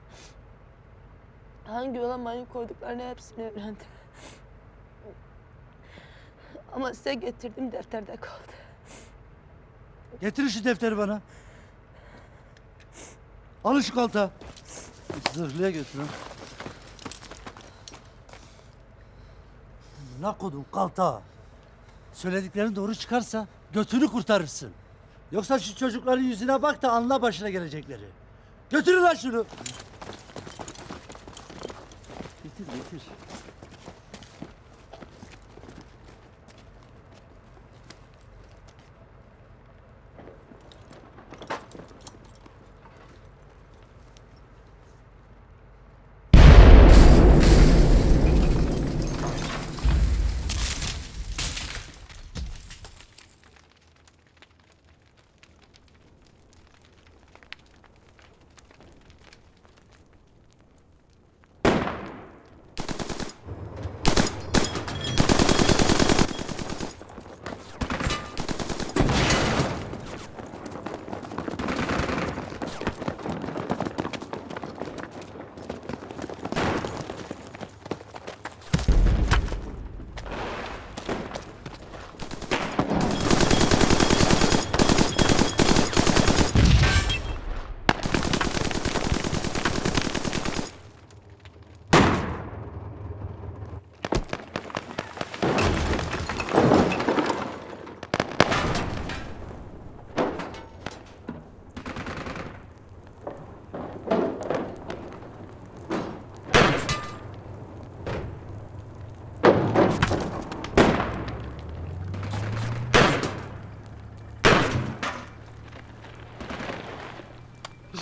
hangi yola mayın koyduklarını hepsini öğrendim. Ama size getirdiğim defterde kaldı. Getir şu defteri bana. Alın şu kalta. Zırhlıya götürün. Ne kodum kalta. Söylediklerin doğru çıkarsa götünü kurtarırsın. Yoksa şu çocukların yüzüne bak da anla başına gelecekleri. Götürün lan şunu. Getir getir.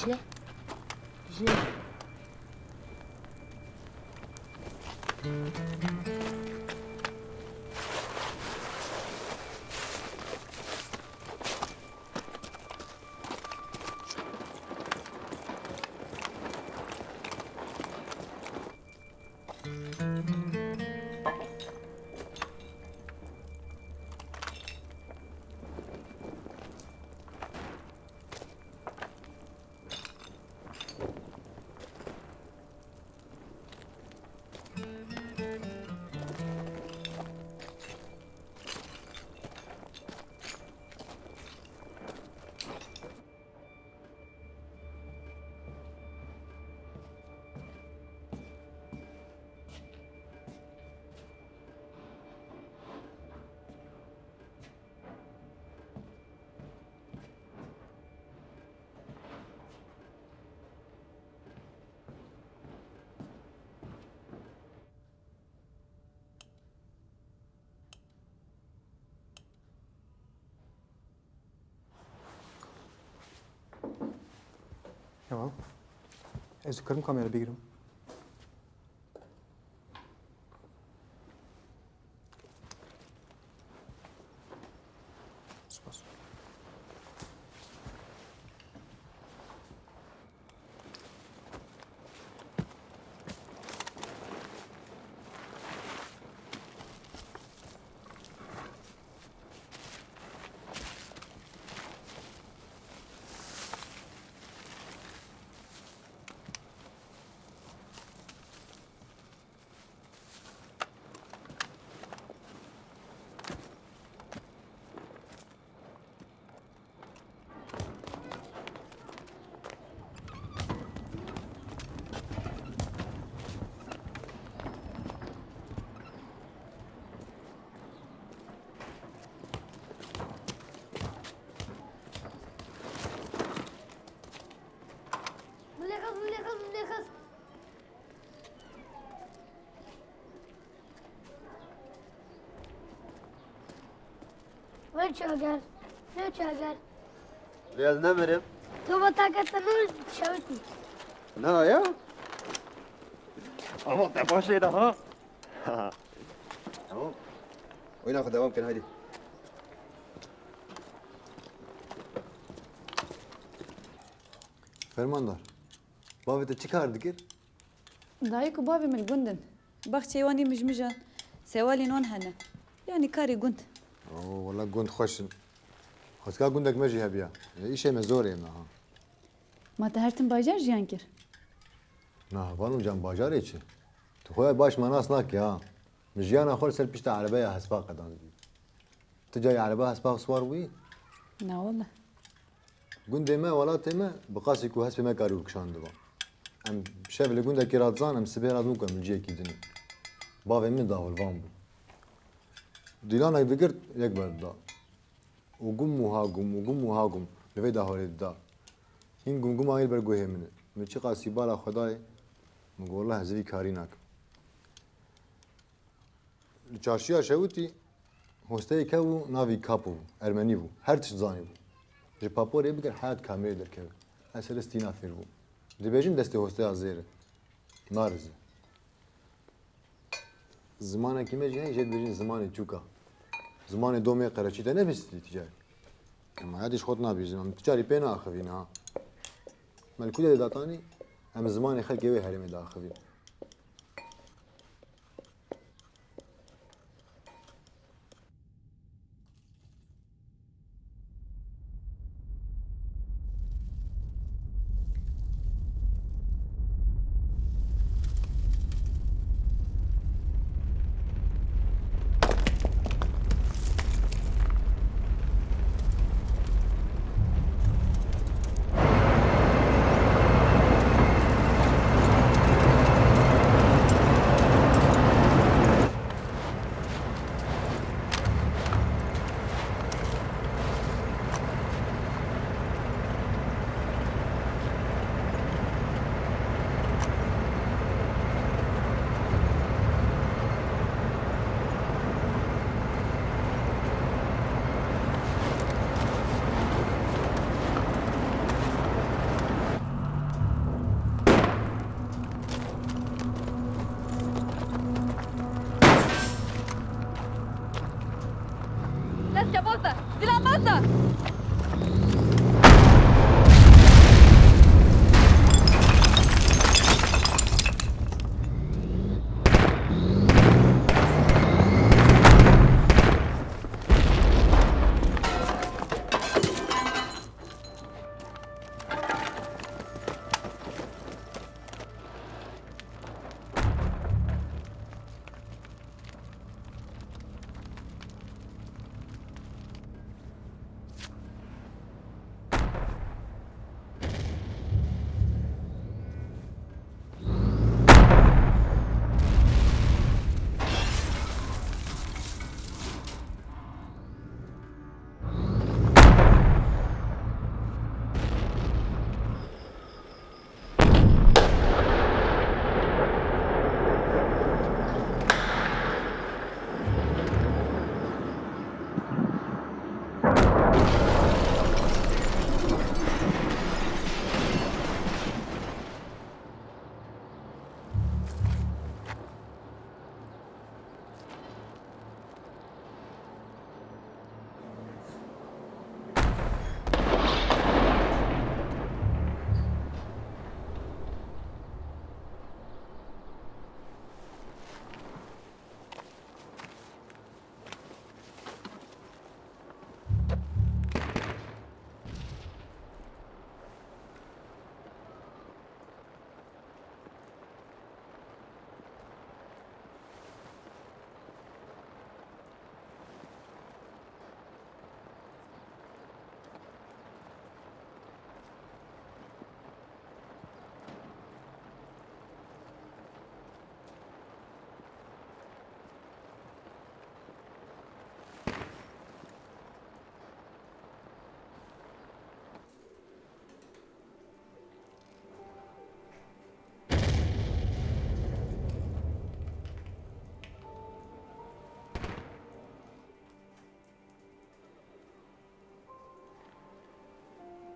Dicle. Dicle. Tamam. Ez yukarım kamera begirim. Spas. Ne çağır? Ne çağır? Biraz ne vereyim? Tuba takatını şaviti. Ne ya? Ama da başlaydı ha. Tamam. Oyna devam kan hadi. Fermandar. Bavê te çi kar dikir? Dayê ku bavê min gund in. Baxçeyê wanî mijmijan, sewalên wan hene. Yani karê gund. Wala gund xweş in. Xwezka gundek me jî hebiya. Îşê me zor ê me ha. Ma te her tim bajar jiyan kir. Na vanû can bajarê çi? Tu xwe baş manas nakî ha. Min jiyana xwe ser pişta erebeya hespa qedan dibî. Tu cayê ereba hespa swar bûyî? Na wala. Gundê me welatê me bi qasî ku hespê me karî û kişan divan. Em şev li gundekî radzan em sibê razû ku em ciyekî dinî. Bavê min dawilvan bû. Dîlanek digirt yek berdida. û gum û hagum li vê dahorê dida. Hîn gumguma yê ber guhê min e. Min çi qasî bala Xwedayê min got wallah ez vî karî nakim. Li çarşiya Şewitî hosteyê kev û navî Kapo bû, Ermenî bû, her tişt zanî bû. Ji paporê bigir hayat kamerê derkeve. Ez ser stîna fêr bûm. Dibêjin destê hosteya zêr e. Narize. Zimanekî me jî heye jê dibêjin zimanê çûka. Zimanê domê qereçî te nebîstî ticari. Em hayatê ji xwe nabîzin, em ticarî pê naaxivîn ha. Melkûlê datanî em zimanê xelkê wê herêmê daxivîn. Lezke bozda! Zîlan bozda!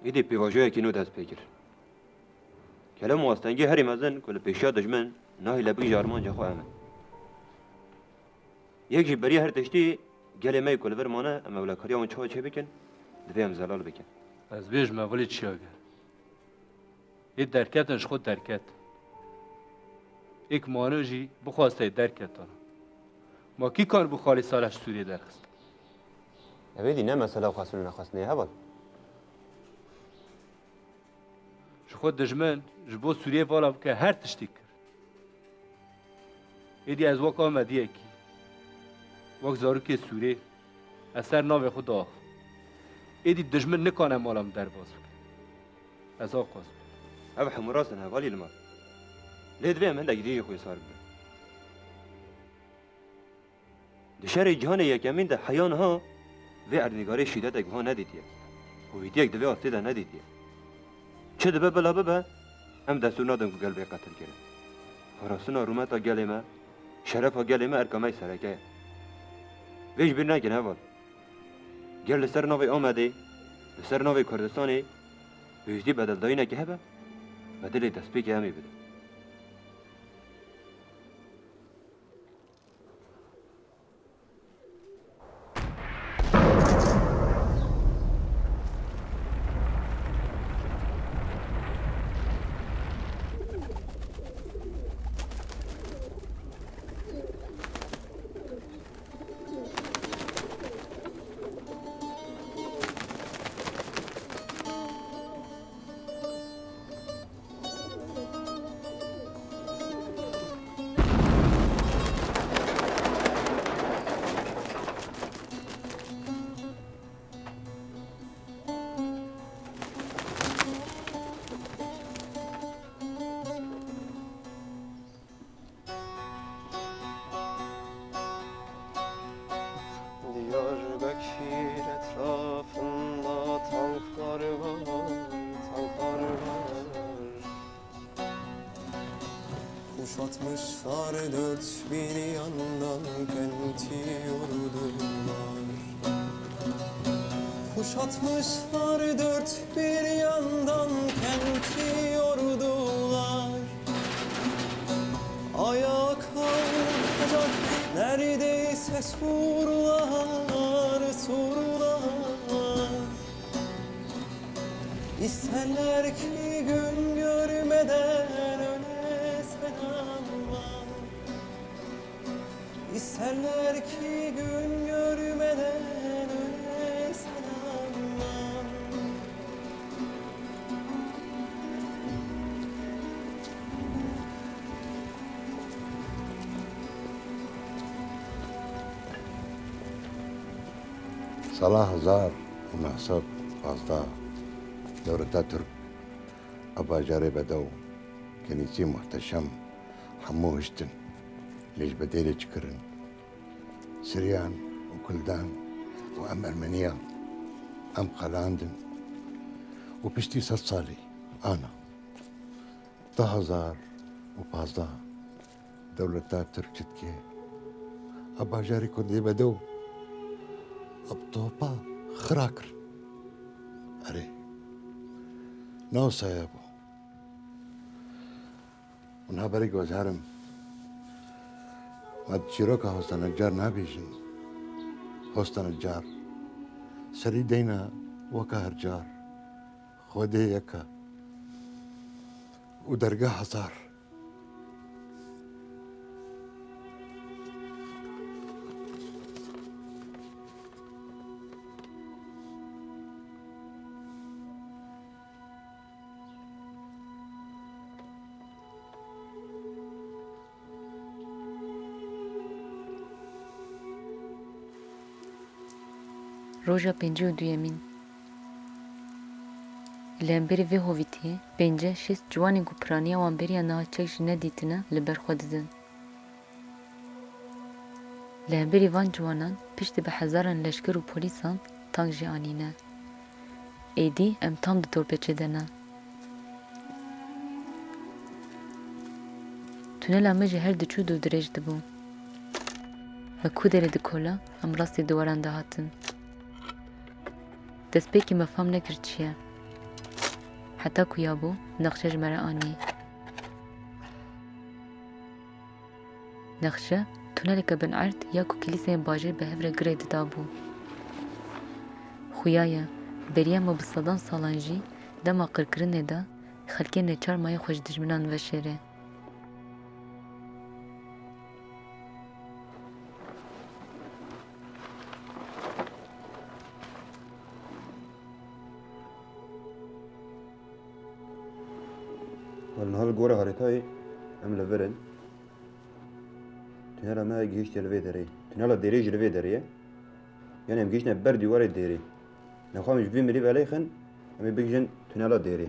ایدی پیواژوی کی نو دست پیکر. کلام واستنگی هری مزن کل پیشیا دشمن نهی لبی جارمان جا خواه من. یک جی بری هر تشتی گله می کل ورمانه اما ولا کاریامون چه بکن دویم زلال بکن. از بیش مولی چی آگه؟ ê derketin ji xwe derket. Êk mano jî bixwaste derketan. Ma kî kar bu xalî sala ji Sûriyê derxist? Evê ne mesela xwestin û nexwestinê heval. Ji xwe dijmin ji bo Sûriyê vala bike her tiştî kir. Êdî ez wek Amediyekî, wek zarokê Sûrê, ez ser navê xwe daxim. Êdî dijmin nikane mala min derbas bike. Ez axwaz. Ev hemû rastin hevalî li mal. Lê divê em hindekî dîyê xwe sar bibin. Di şerê cîhanê yekemîn de heya niha vê erdnîgarê şîdetek wiha nedîtiye. Hûvîtiyek di vê astê de nedîtiye. Çi dibe bila bibe, em destûr nadin ku gel bê qetil kirin. Parastina rûmeta gelê me, şerefa gelê me erkamey sereke ye. Vê ji bîr nekin heval. Gel li ser navê Amedê, li ser navê Kurdistanê, wêjidî bedeldayînekî hebe, me dilê destpêkê em ê bide. Kuşatmışlar dört bir yandan kenti yordular. Kuşatmışlar dört bir yandan kenti yordular. Ayağa kalkacak neredeyse surlar, surlar. İsterler ki gün görmeden öne selamlar. İsterler ki gün görmeden öne selamlar. صلاح زار ومحصد قصدا دورة ترك أبا جاري بدو كنيسي محتشم حمو هشتن ليش بديلي çekîrin سريان وكلدان وأم أرمينيا أم قلاندن وبشتي 6 صالي أنا 2015 دولة ترك تركي أبا جاري كردي بدو أبطوبا خراكر أري نو سيابو ونها بريق وزهرم ما çîroka hosta neccar nabêjin hosta neccar serî deyna weka her car xwedê yeka û dergah hezar Roja 52 li hemberî vê hovîtiyê 5-6 ciwanên ku piraniya wan bêriya niha çek jî nedîtine li ber xwe didin. Li hemberî van ciwanan piştî bi hezaran leşker û polîsan tank jî anîne. Êdî em tam di torpêçê de ne. Tunela me jî her diçû dû dirêj dibû. Me ku derê dikola em rastî diwaran de hatin. Destpêkê me fam nekir çi ye. Heta ku ya bû nexşe ji me re anî. Nexşe tuneleke bin erd ya ku kilîseyên bajêr bi hev re girê didabû. Xuya ye beriya me bi sedan salan jî dema qirkirinê de خلکê neçar mayê xwe ji dijminan veşêre. والنهار الجورة هريتاي ام لفرن تنالا ما جيش تلفي دري تنالا ديري جلفي دري يعني ام جيشنا بردي ورا ديري نخوام جبي ملي عليخن ام بيجن تنالا ديري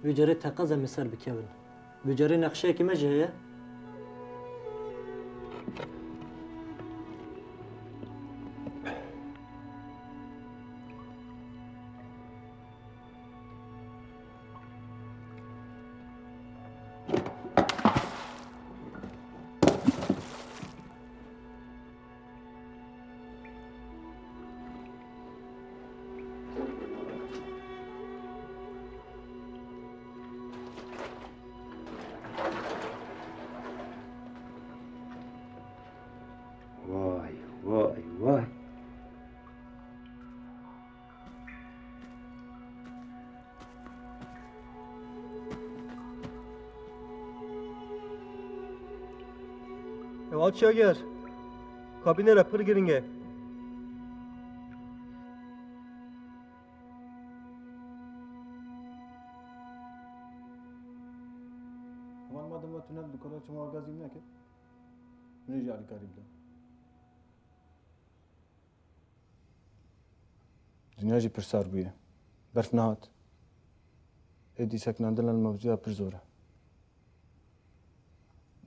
وجري تقزم مسار بكون وجري نقشه كي ما جايه واي واي واي Evat şeker. Kabine rapır giringe. همان مادم ما تنال دکورا چما آغازیم نکه منی جاری کاری بدم دنیا جی پرسار بویه برف نهات ایدی سکناندن الموضوع پر زوره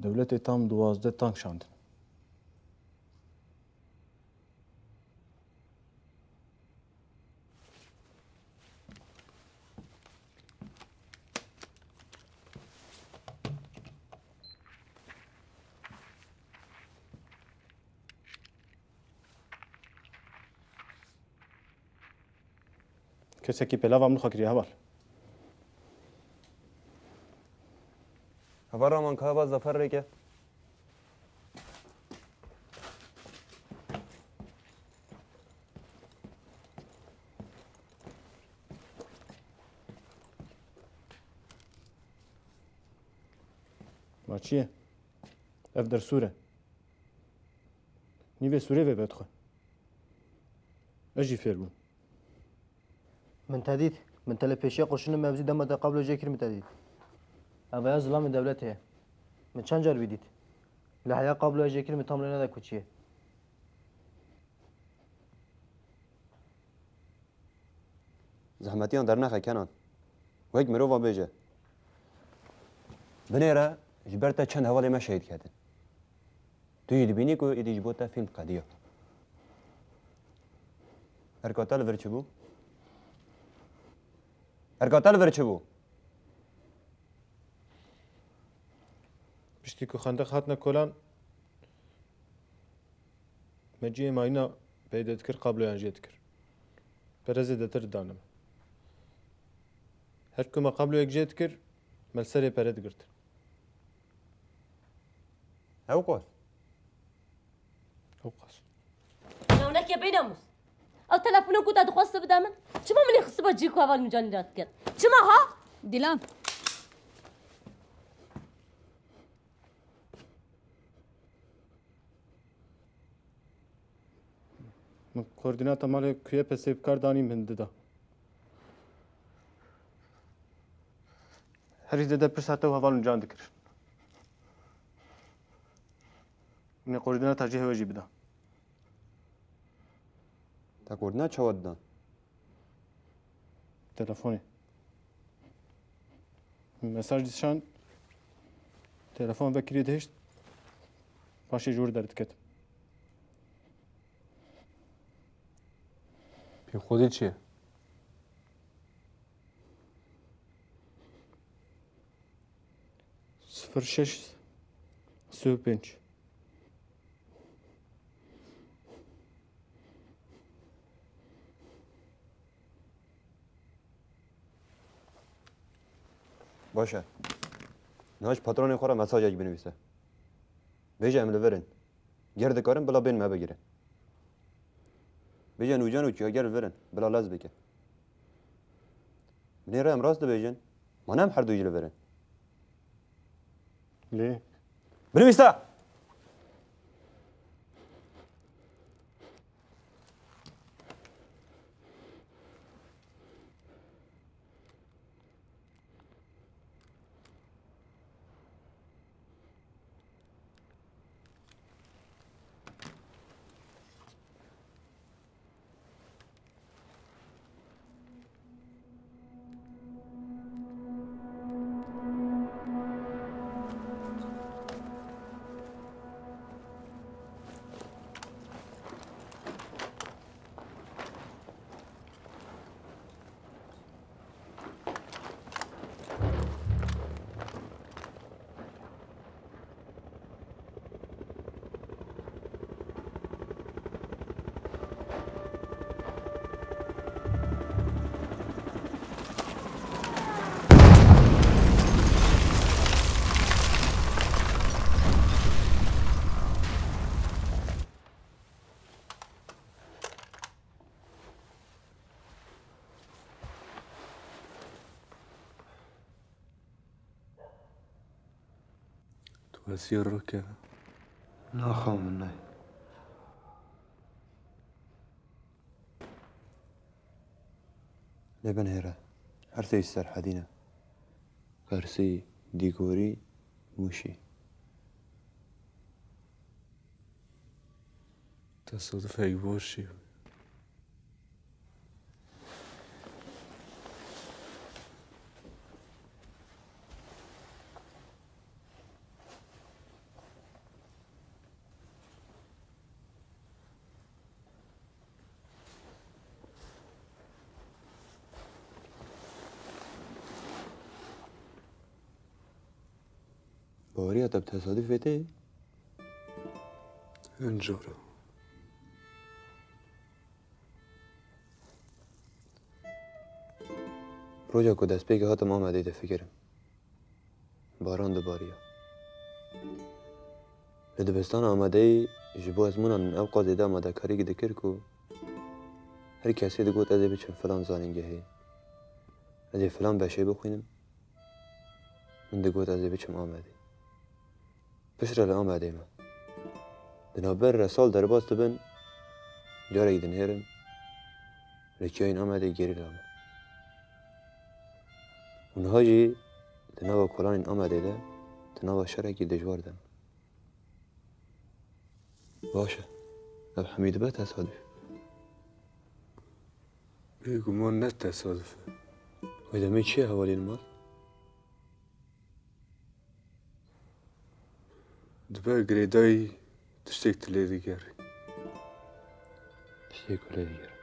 دولت tam 12 tank şandın. Keseki pelav amnu khakriya haval. هفر من كابا زفر ريكه ما چیه؟ اف در سوره نیوه سوره و بدخو اجي فيربون من تهديد من تلفيشيا قرشنا مبزي دم قبل جاكر من تهديد أبا ظلام من دولته من چند جار بيديت لحياة قبل جاكر من تمرين هذا كوتشيه زحمتيان در نخه کنان و یک مروفا بیجه بنیره جبرتا چند حوالی ما شهید کردن توی دبینی که ایدی جبوتا فیلم قدیه ارکاتال ورچه بو؟ ارکاتال ورچه بو؟ پشتی که خندق هاتنا کلان مجیه ماینا پیدت کر قبل انجیت کر برزه دتر دانم هر کما قبل یک جیت کر ملسری پرد گرت او قاس او قاس انا هناك يا بيناموس او تلفونك كنت ادخل بدامن شما من يخص بجيكو اول مجاني راتكر شما ها دیلان من کوردینات مال کوی پسیب کار دانیم هنده دا هر ایده ده پرساته و حوالون جان دکر من کوردینات ترجیح وجی بدا تا کوردینات چه ود دان؟ تلفونی مساج دیشان تلفون وکری دهشت پاشی جور درد کت بی خودی چیه؟ صفر شش سو پنج باشه نهاش پاترون خورا مساج اج بنویسه بیجه امل ورن گرد کارم بلا بین ما بگیره بیجه نوجان و چیاگر ورن بلا لاز بکه بنێرە ئەم ڕاست دەبێژن مانام هەردووی لەبەرن لێ بنویسە وسيرك ناخذ مني لێبەن هێرە هەرسەی سەرحەدینە هەرسەی دیگۆری موشی تصادف هيك بوشي باورية طب تصادف فيتي انجورا روجا کو دست پیک هاتم آمده ده فکرم باران دباریا لدبستان آمده ای جبو ازمونان اوقات ده آمده کاری که دکر کو هر کسی ده گوت ازی بچم فلان زانینگه هی ازی فلان بشه بخوینم من ده گوت ازی بچم آمده پشت را آمده ما بنابر رسال در باز دبن جاره دن هرم لچین آمده گیری لامه اونها جی تنها کلان آمده ده تنها شرکی دجوار دن باشه اب حمید به تصادف بيقول مو نه تصادف وإذا ميت شيء حوالي المال دبا قريداي تشتيك تلي قاري تشتيك ولا ديار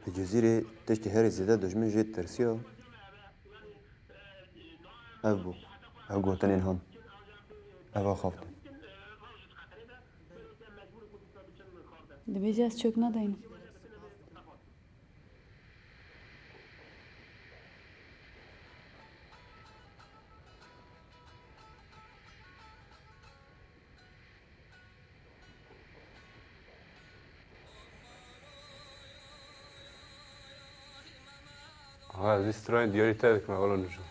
الجزيرة تشتي هاري زيادة دجمن جيت ترسيا أبو قوتنين هان أبا خافتن دبیجی از چوک نداین هذا استراين ديالي تاعك ما ولا نجو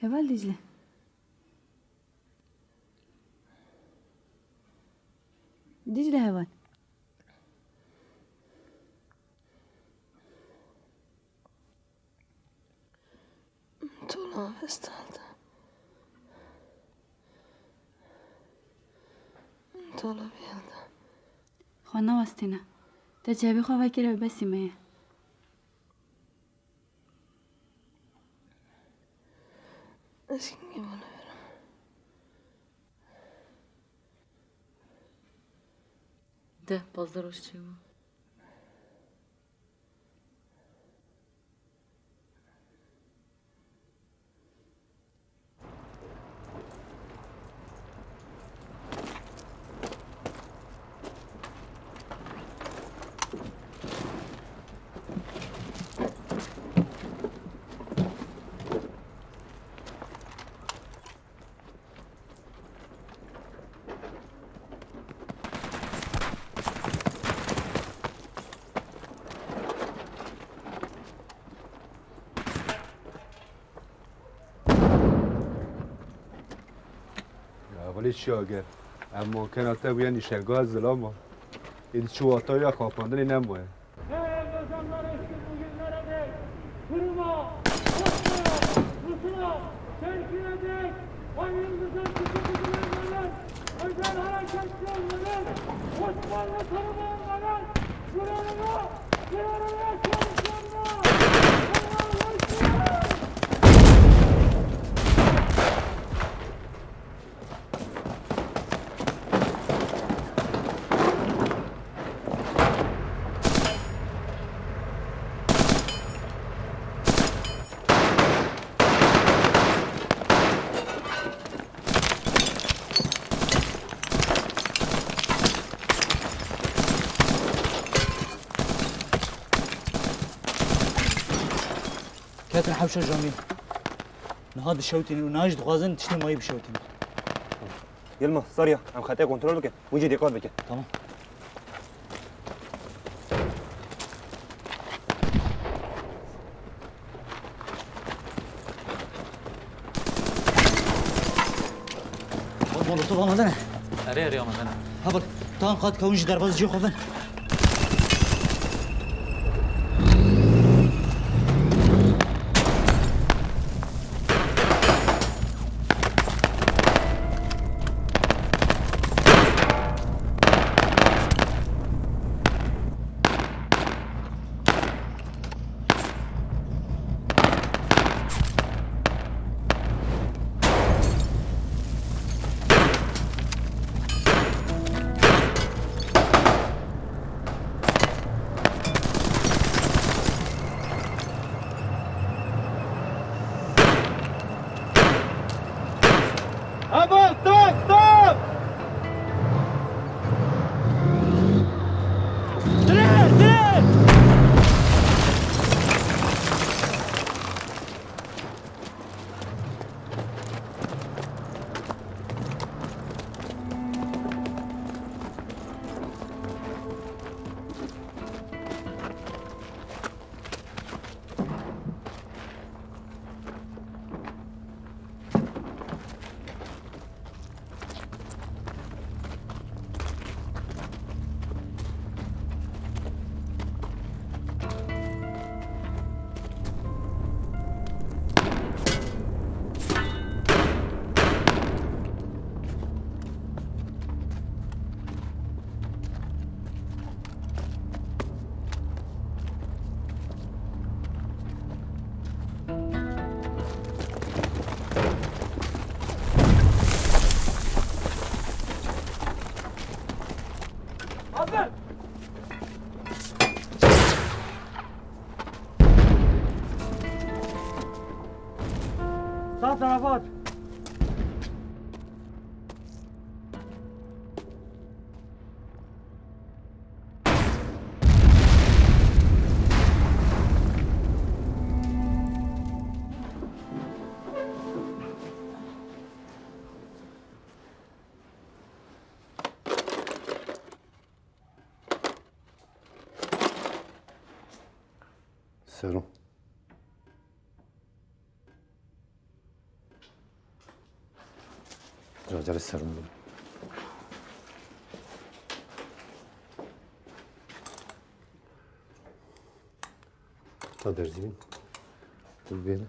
هوال دجله دجله هوال طول استالت طول بيالده خوانا وستینا تا چه بخوا وکره بسی مایه اسکنگی بانه برم ده بازدروش چی بود؟ ولی شاگر اما کناته بیان شرگاه زلاما این چواتای یا خواباندنی نموه كاتن حوشة جميل نهاد الشوتين وناجد غازن تشتي ماي بشوتين يلما صاريه عم خاطيه كنترول بك ويجي ديكور بك تمام والله طبعا مدنا اري يا مدنا هبل طان قاد كونج درباز جي خوفن صار ضربات سلام شارجر سرم بود. تا درزیم تو بینه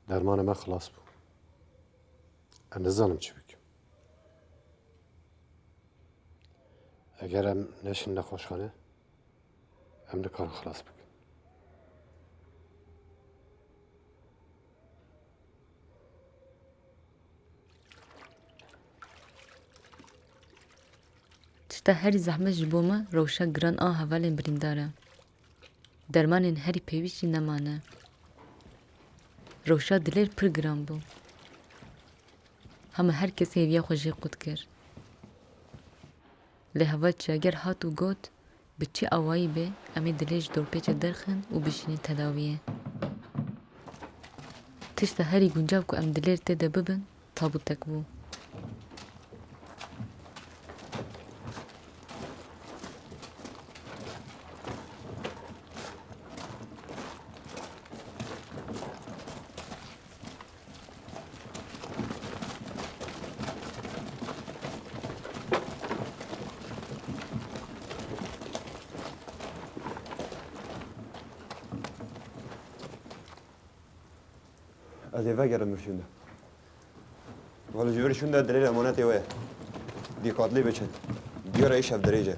درمان ما خلاص بود. انا نزانم چی بکم. اگرم نشین نخوشخانه هم کار خلاص بکن. تشتا هری زحمت جبوما روشا گران آن هوالین برینداره. درمانین هری پیویشی نمانه. روشا دلیر پر گران بو. همه هر کسی هیویا خوشی قود کرد. لحوال چه اگر هاتو گوت به چی آوایی به امی دلیش دور پیچ درخن و بشینی تداویه. تشتا هری گنجاب که ام دلیر تیده ببن تابو تک بو. از وگرد مرشونده. ولی جوری شونده دلیل امانتی وی. دی قاتلی بچن. دیار ایش هف دریجه.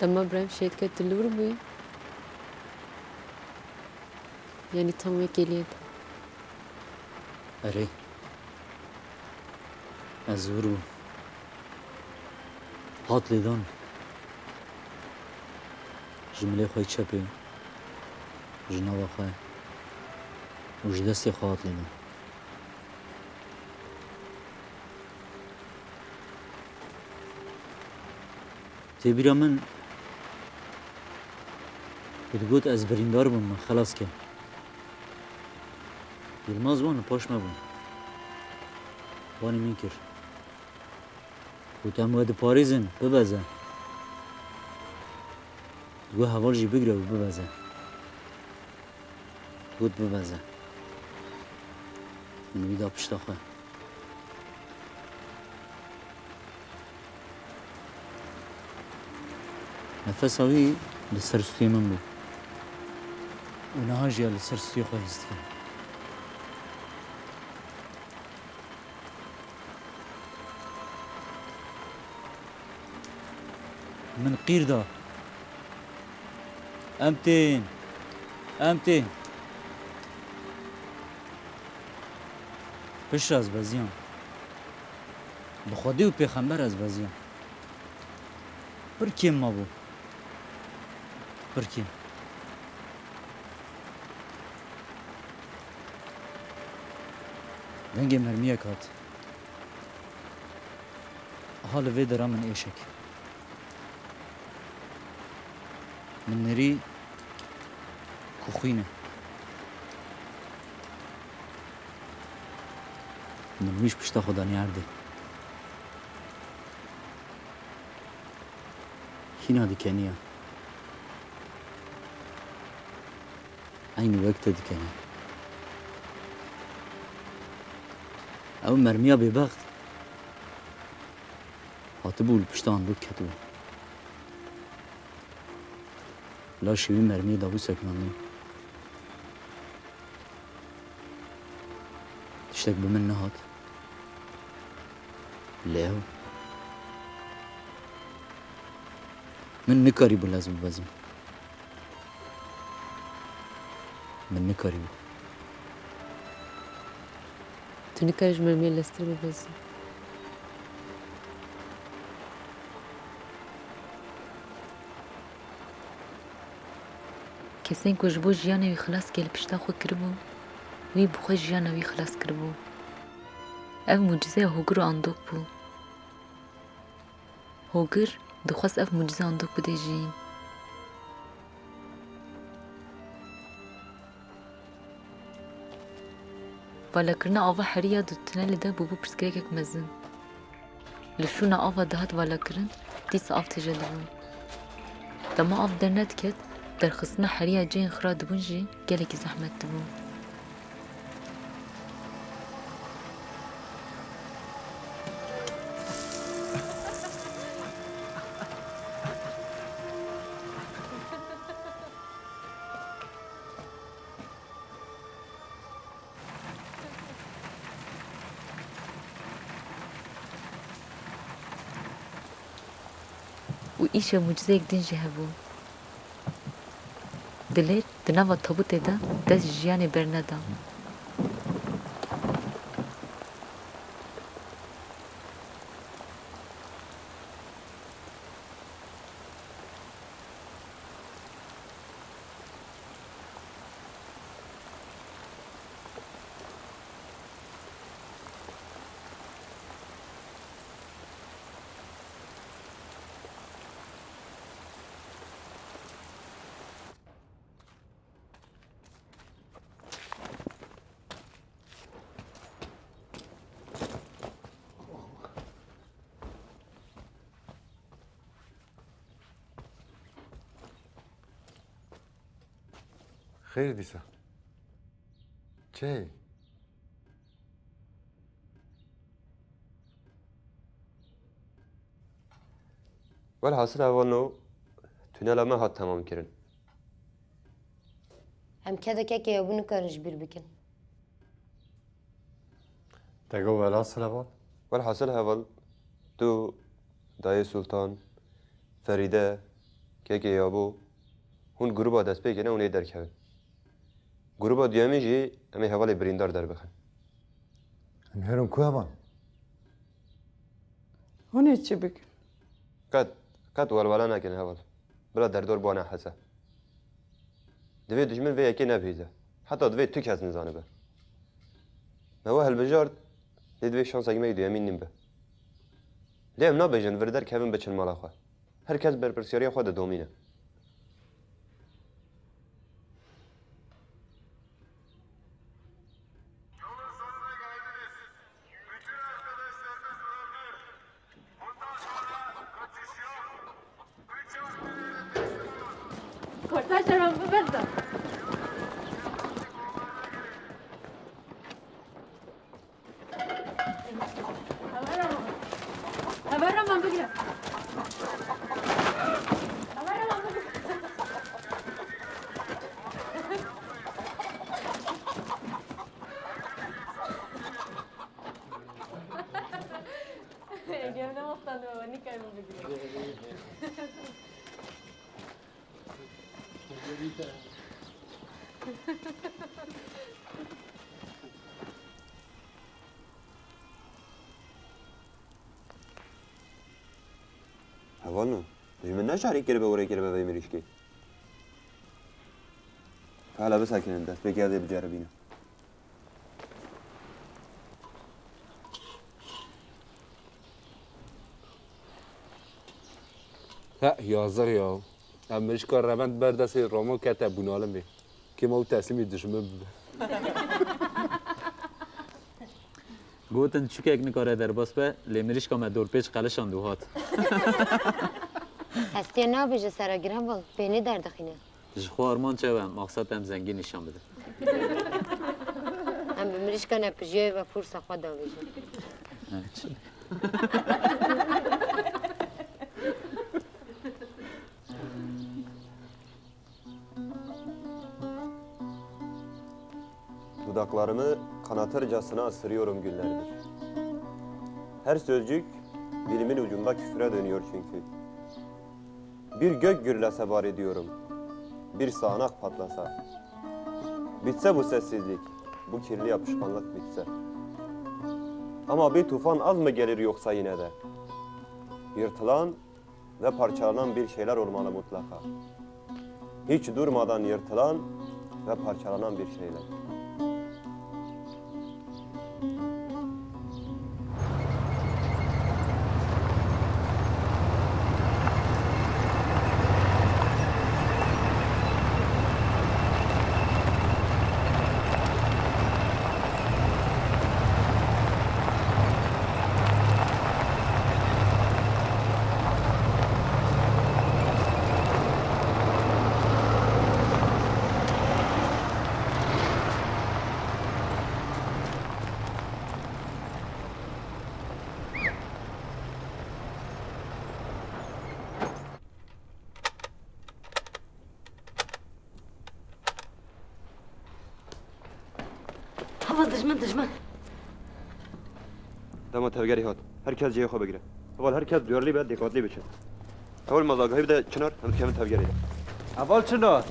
Dema Ibrahim şehit kettiriliyor mu? Yani tam vekiliyet. اره از ورو هات لیدان جمله خوی چپی جنوا خواه و جدستی خواهد لینا تبیرا من بدگوت از بریندار بوم خلاص که یلماز وان پاش مبون وانی من کر گوتم و diparêzin ببزه دگو هوال جی بگره و ببزه گوت ببزه من ویدا پشتا خواه نفس هاوی لسر سوی من بود و نها جیا لسر سوی خواه هست کرد من قیر دا امتین پشت از بزیان بخوادی و پیغمبر از بزیان پر کیم ما بو پر کیم دنگ مرمیه کات حال وی درا من ایشک من نری کخوینه من ویش پشتا خدا نیارده هینا دکنیه aynı vekte dikene. Ew mermiya bêbext hatibû li pişta handok ketibû. Laşê wî mermiyê dabû sekmanî. Tiştek bi min nehat. Lê ew min nikarîbû lez bibezim. من نکاری بود. تو نکاریش مرمی لستر ببزی. کسین کج بو جیانه وی خلاص کل پشتا خو کربو وی بخو جیانه وی خلاص کربو. اف معجزه هوگر اندوک بو. هوگر دخواست اف معجزه اندوک بوده جین. بالا کرنا آوا حریا دو تنل ده بو پرسکرک مزن. لشونا آوا دهات بالا کرن دیس آف تجلبون. دما آف درنت کت در خصنا حریا جین خرا دبون جی گلکی زحمت دبون. و ایش معجزه یک دین جهبو. دلیر دنوا تابوت ده دست جیان برنده. خیر دیسا چه؟ والحاصل اولو تونل ما هات تمام کردن. هم كذا كاكي يابونو كارج بير بكن. تقو والحاصل اول؟ والحاصل اول تو دای سلطان فریده کاكي يابو هون گروبا دست بکنه اون در کردن. گروبا دیامی جی امی حوالی بریندار در بخن. ام هرم کو همان؟ هونی چی بکن؟ کات والوالا نکن حوال. بلا در دور بانه حسه. Divê dijmin vê yekê nebêje. Heta divê tu kes nizanibe. Me we helbijart lê divê şansekî me duyemîn nîm be. Lê em nabêjin vir derkevin biçin mala xwe. Herkes berpirsiyariya xwe didomîne. Kurtaşlar ben bu bezde. Haber ama bugün. Geldim aslında ne kaybı bugün. Hevalno, dijmin neşarî kiribe were kiribe vê mirîşkê. Hala bisekinin destpêkê ez ê biceribîne. Ha yazır ya. Em mirîşka revend ber destê Roma kete bûnalim bê. Kêm ew teslîmê dijmin bibe. Gotin çûkek nikare derbas be, lê mirîşka me dorpêç qelişan dû hat. Hestiye nabêje seragir heval, pênê derdixîne. Ji xwe arman çawe, maksat em zengîn nîşan bidin. Em bi mirîşka nepijiyê ve pûrsa xwe dabêjin. Dudaklarımı kanatırcasına ısırıyorum günlerdir. Her sözcük dilimin ucunda küfre dönüyor çünkü. Bir gök gürlese bari diyorum. Bir sağanak patlasa. Bitse bu sessizlik, bu kirli yapışkanlık bitse. Ama bir tufan az mı gelir yoksa yine de? Yırtılan ve parçalanan bir şeyler olmalı mutlaka. Hiç durmadan yırtılan ve parçalanan bir şeyler. Hava dijmin. Dema tevgerî hat. Herkes cihê xwe bigire. Heval herkes duyarlî be, dîqatlî biçin. Heval mazagahî bide çınar, em dikevin tevgerî de. Heval çınar.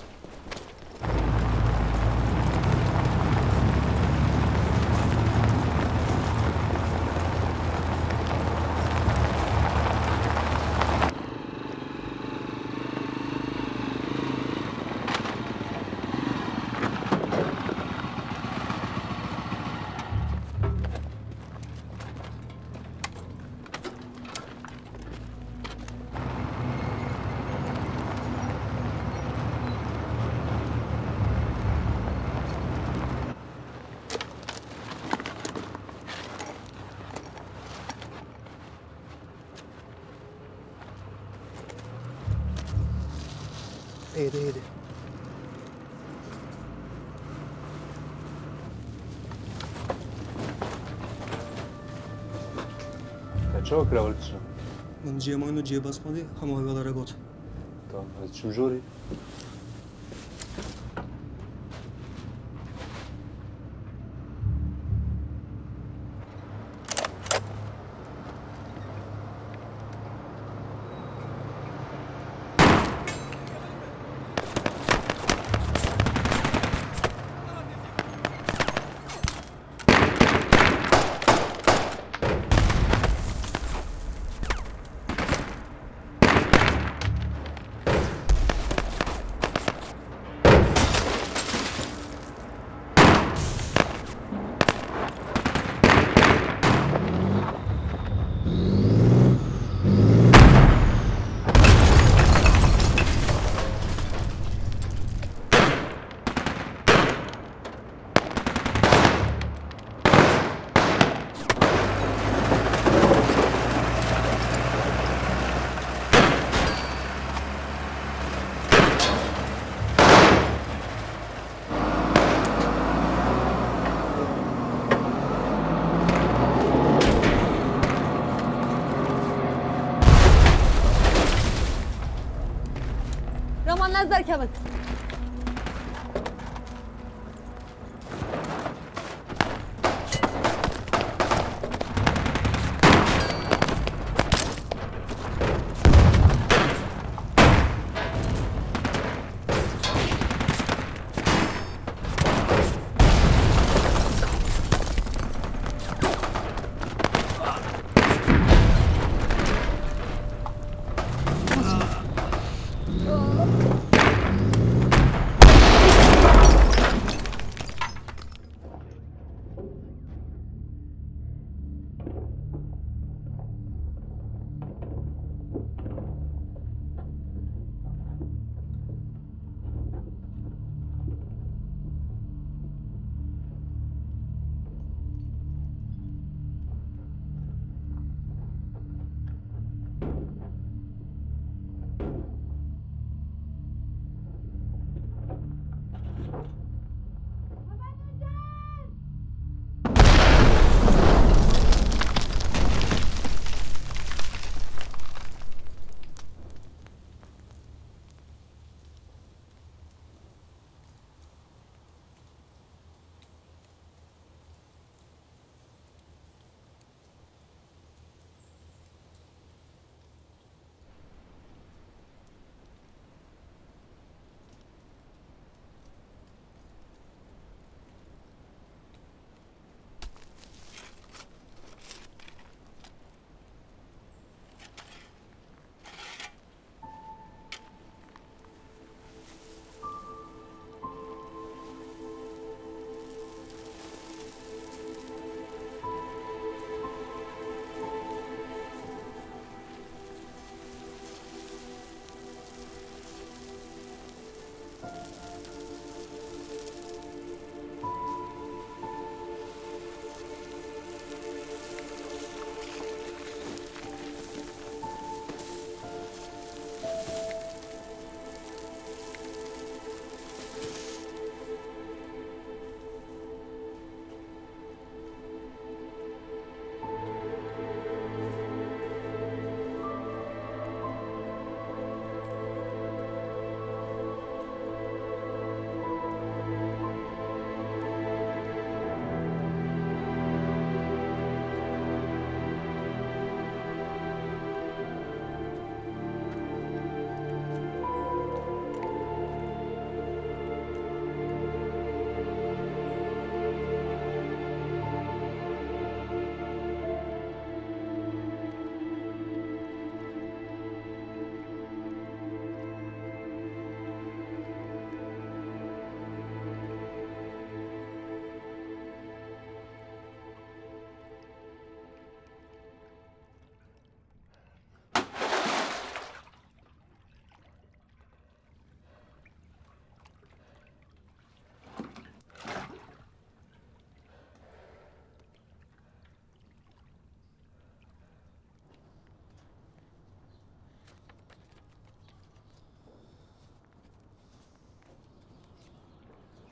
Eğri. Çok kravalçı. من جیمانو جیب basmadı ama hayvalara got. Tamam, ez çim jori. از درکبن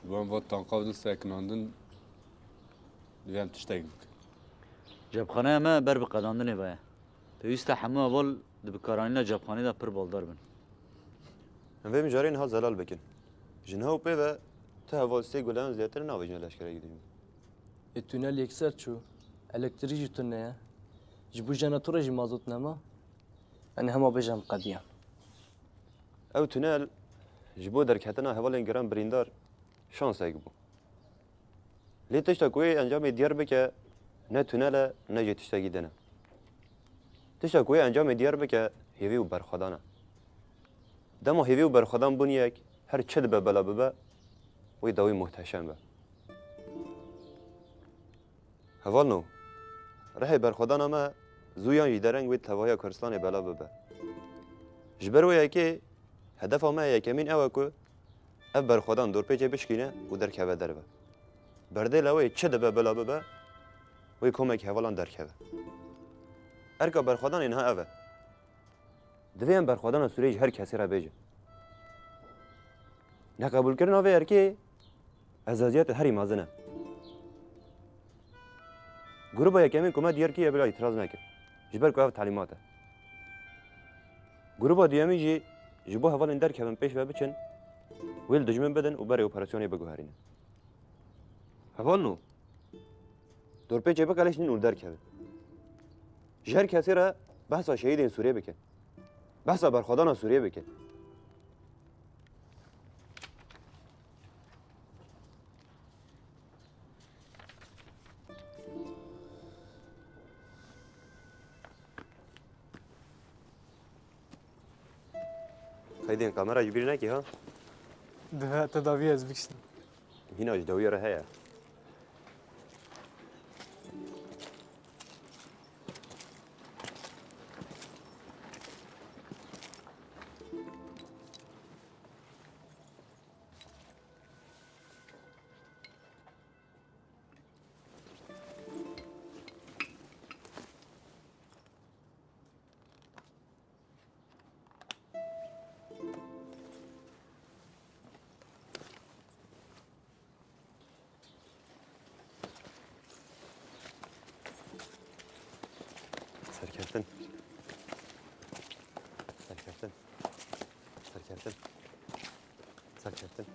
Van wat tanqav da seknandin divem tiştek bik. Cebxane me ber bi qedandinê veye. Pêwîst e hemû eval di bikaranîna cebxanê de pir baldar bin. Em vê mijarê niha zelal bikin. Ji niha û pê ve ti hevalstê guleyan zêtir navêjin leşkerê gidîn. تونل یکسر چو الکتری جی تو نه جبو جنراتور جی مازوت نما یعنی همه بجم قدیم Ew tünel ji bo derketina hevalên giran birîndar şansek bû. Lê tişta ku yê encamê diyar bike ne tünel e ne jî tiştekî din e. Tişta ku yê encamê diyar bike hêvî û berxwedan e. Dema hêvî û berxwedan bûn yek her çi dibe bela bibe wê dawî muhteşem be. Hevalno rehê berxwedana me zûyan jî dereng wê tevaya Kurdistanê bela bibe. Ji ber wê yekê hedefa me yekemîn ew e ku ev berxwedan dorpêçê bişkîne û derkeve derve. Berdê le wê çi dibe bela bibe wê komek hevalan derkeve. Erka berxwedanê niha ev e. Divê em berxwedana Sûriyê ji her kesê re bêje. Neqebûlkirina vê erkê azadiyê herî mezin e. Gruba yekemîn ku me diyarkî bila îtiraz neke. Ji ber ku ev telîmat e. Gruba duyemî jî Ji bo hevalên derkevin pêş ve biçin, wêl dijmin bidin û berê operasyonê biguherînin. Heval nû, dorpêçê biqeleşînin û derkevin. Ji her kesê re behsa şehîdên Sûriyê bikin. Behsa berxwedana Sûriyê bikin. Kaydên kamera ji bîr nekî ha? Divê tedaviyê ez bikiştim. Hîna ji dewî re heye. Serkeftin. Serkeftin. Serkeftin. Serkeftin.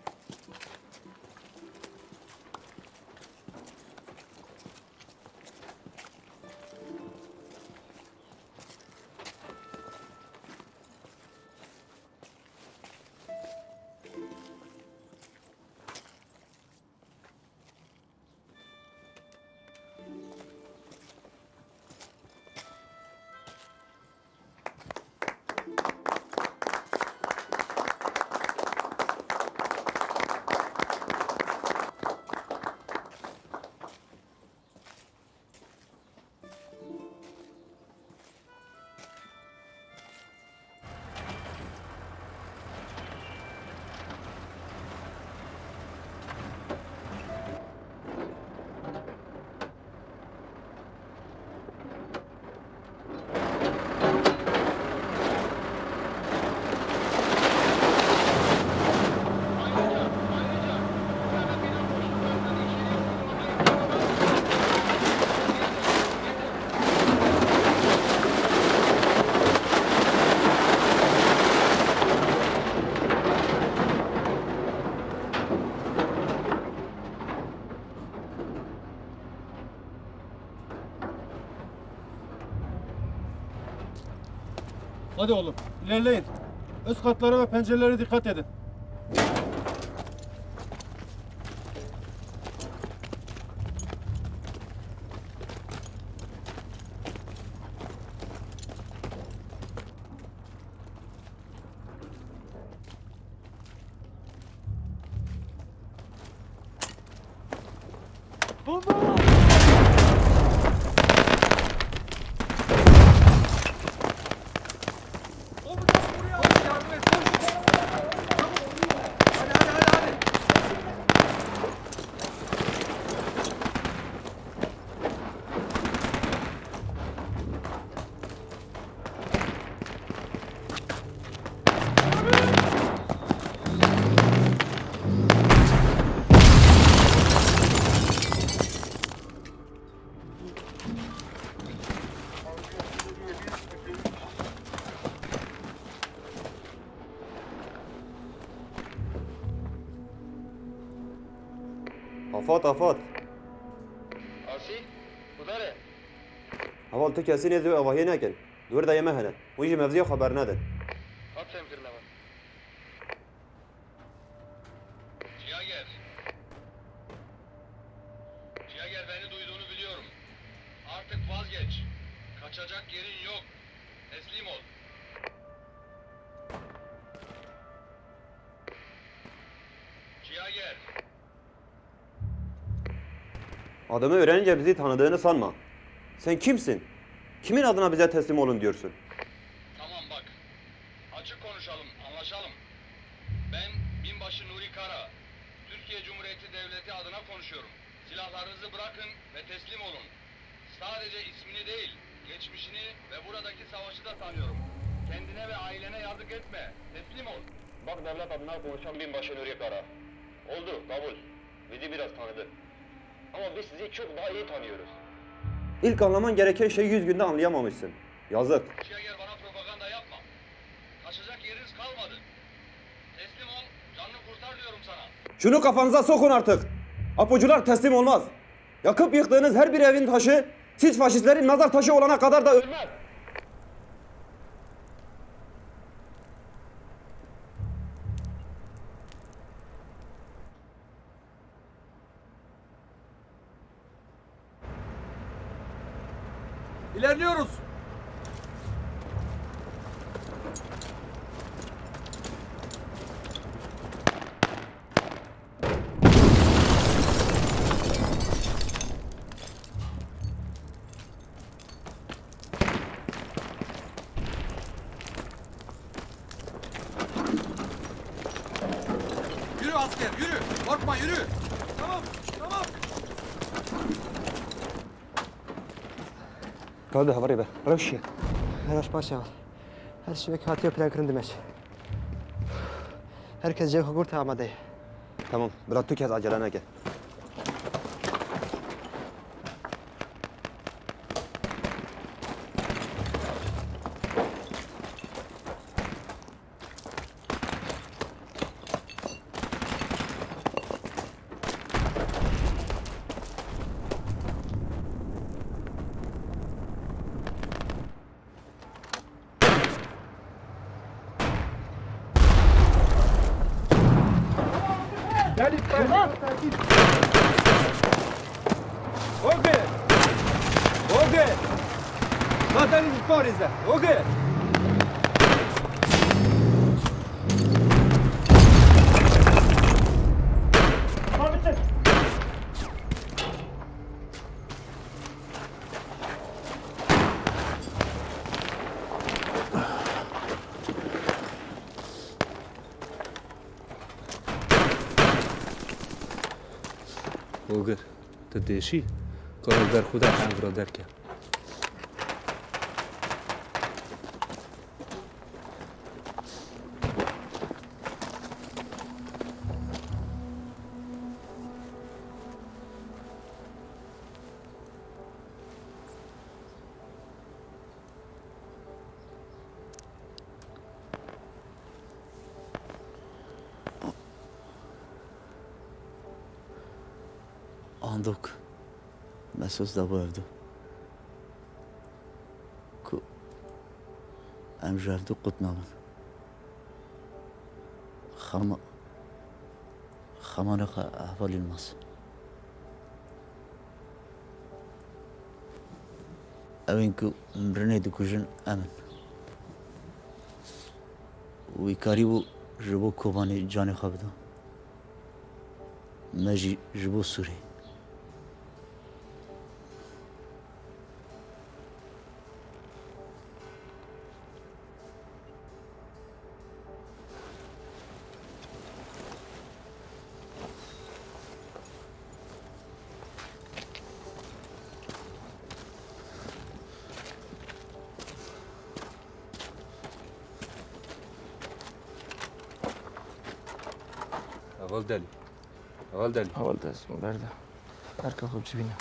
Hadi oğlum, ilerleyin. Üst katlara ve pencerelere dikkat edin. Afat afat. Asi, kudare. Heval tu kesî nêdî evahiyê nekin. Dur da yeme hene. Wî ji mevziya xeber nedin. At sen Qehremana. Ciğer. Ciğer beni duyduğunu biliyorum. Artık vazgeç. Kaçacak yerin yok. Teslim ol. Ciğer. Adamı öğrenince bizi tanıdığını sanma. Sen kimsin? Kimin adına bize teslim olun diyorsun? Tamam bak. Açık konuşalım, anlaşalım. Ben binbaşı Nuri Kara. Türkiye Cumhuriyeti Devleti adına konuşuyorum. Silahlarınızı bırakın ve teslim olun. Sadece ismini değil, geçmişini ve buradaki savaşı da tanıyorum. Kendine ve ailene yardım etme. Teslim ol. Bak devlet adına konuşan binbaşı Nuri Kara. Oldu, kabul. Bizi biraz tanıdı. Ama biz sizi çok daha iyi tanıyoruz. İlk anlaman gereken şeyi 100 günde anlayamamışsın. Yazık. Gel bana propaganda yapma. Kaçacak yeriniz kalmadı. Şunu kafanıza sokun artık. Apocular teslim olmaz. Yakıp yıktığınız her bir evin taşı, siz faşistlerin nazar taşı olana kadar da ölmez. İlerliyoruz. Yürü asker, yürü. Korkma, yürü. Tamam, tamam. Kaldı havari be. Rövşi. Heraş başa. Her şey hatiye plan kırın demek. Herkes cevap kurta amade. Tamam, bırak tu kez acelene gel. Okey. Okey. Zaten diparêzin. Okey. Oger, tu deşi, kana berxweda hember derke. Andok. Mesut da bu evde. Ku em ji evde qutnamin. Xemana ehvalîn mas. Evên ku mirinê dikujin em in. Wî karîbû ji bo kobanê canê xwe bida. Me jî ji bo Sûrê. Aval deli. Aval deli. Aval deli. Berda. Arka خوب جبینه.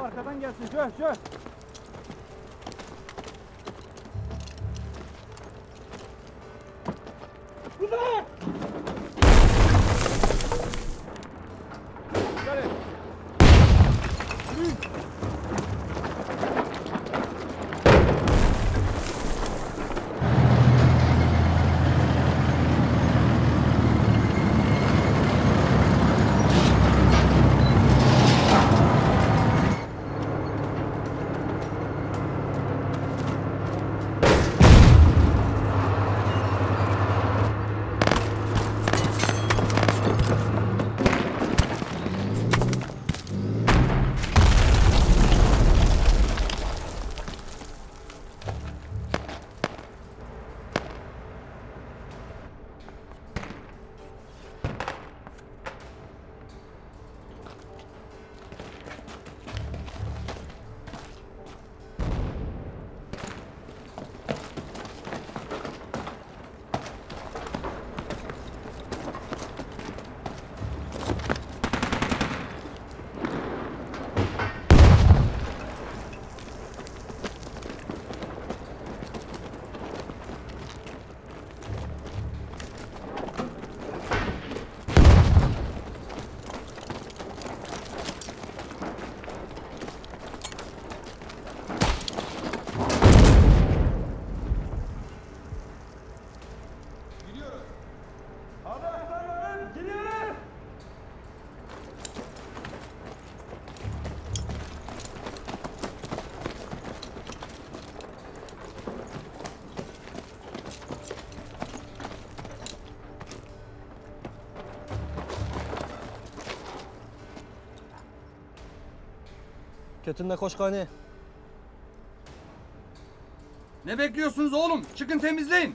Arkadan gelsin, şöh. Burada! Gel. Yürü. Ketinle koşkane. Ne bekliyorsunuz oğlum? Çıkın temizleyin.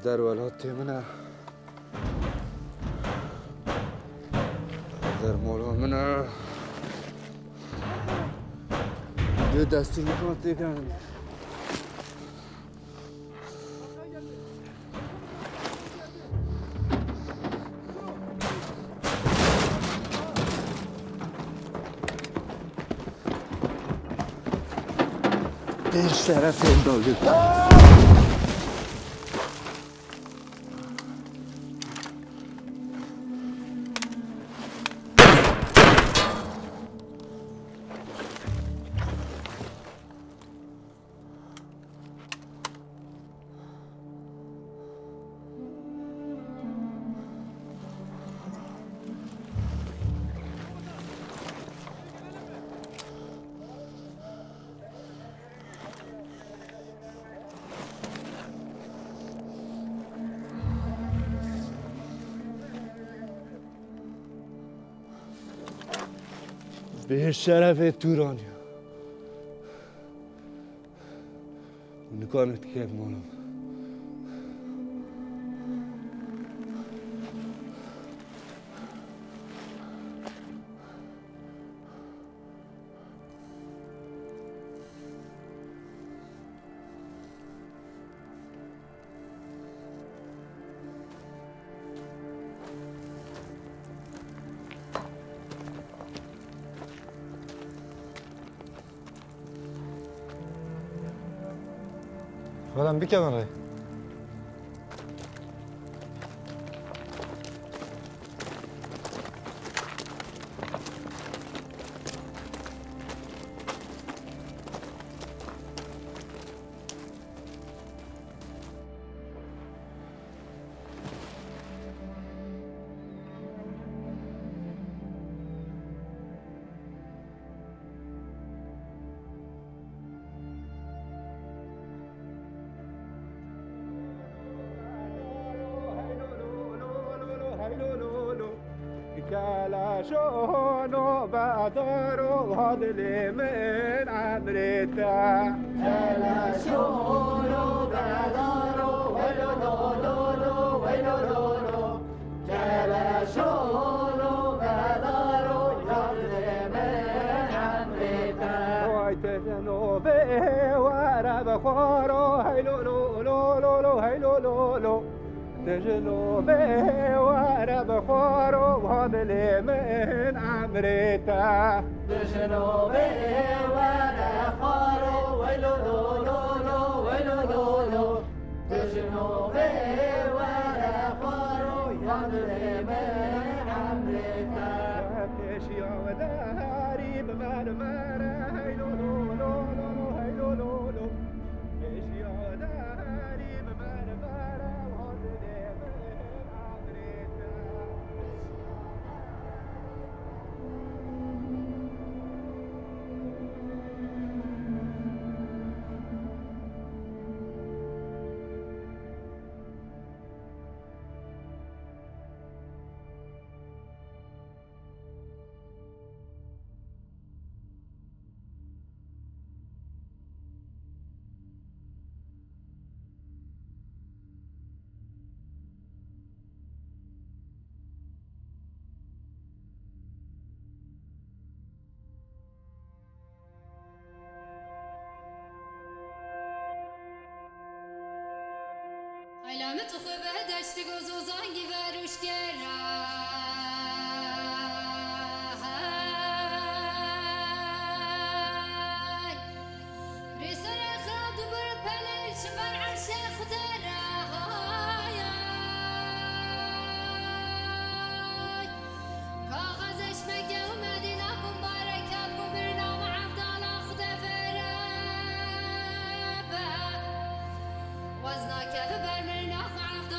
در ولات منه در مولا منه دو دستی میکنم دیگن bir şeref endaldı. به شرف تورانیا نکانت که مولم Falan bir kamerayı. كلاشونو بعدارو هادلي من عمرتا كلاشونو بعدارو ويلو لو لو لو ويلو لو لو كلاشونو بعدارو هادلي من عمرتا ويتجنو به ورا بخارو هيلو لو لو لو لو هيلو لو لو تجنوبي وانا بخارو وهذا من عمريتا تجنوبي وانا خارو ويلو لو لو لو ويلو لو لو تجنوبي وانا خارو وهذا من عمريتا تشيا وداري بمال مارا هيلو لو لو لو هيلو لو لو تشيا وداري بمال مارا علامت خوبه دشت گوزوزانگی و روشگرا ریسر خود بر پلش بر عرش خدرا کاغذش مگه و مدینه مبارکت و برنام عبدالله خدا فرابه وزناکه بر مرناخ عبد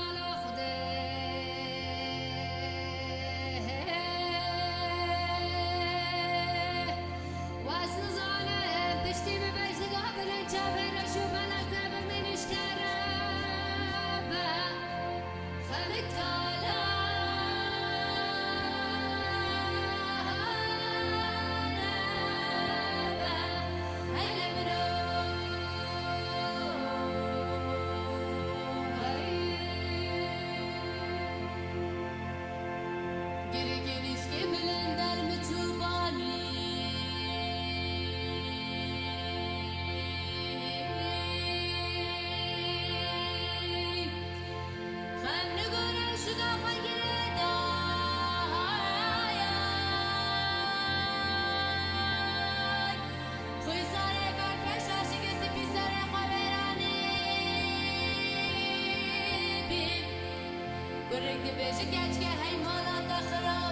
Vedibêje keçke hey mala taxa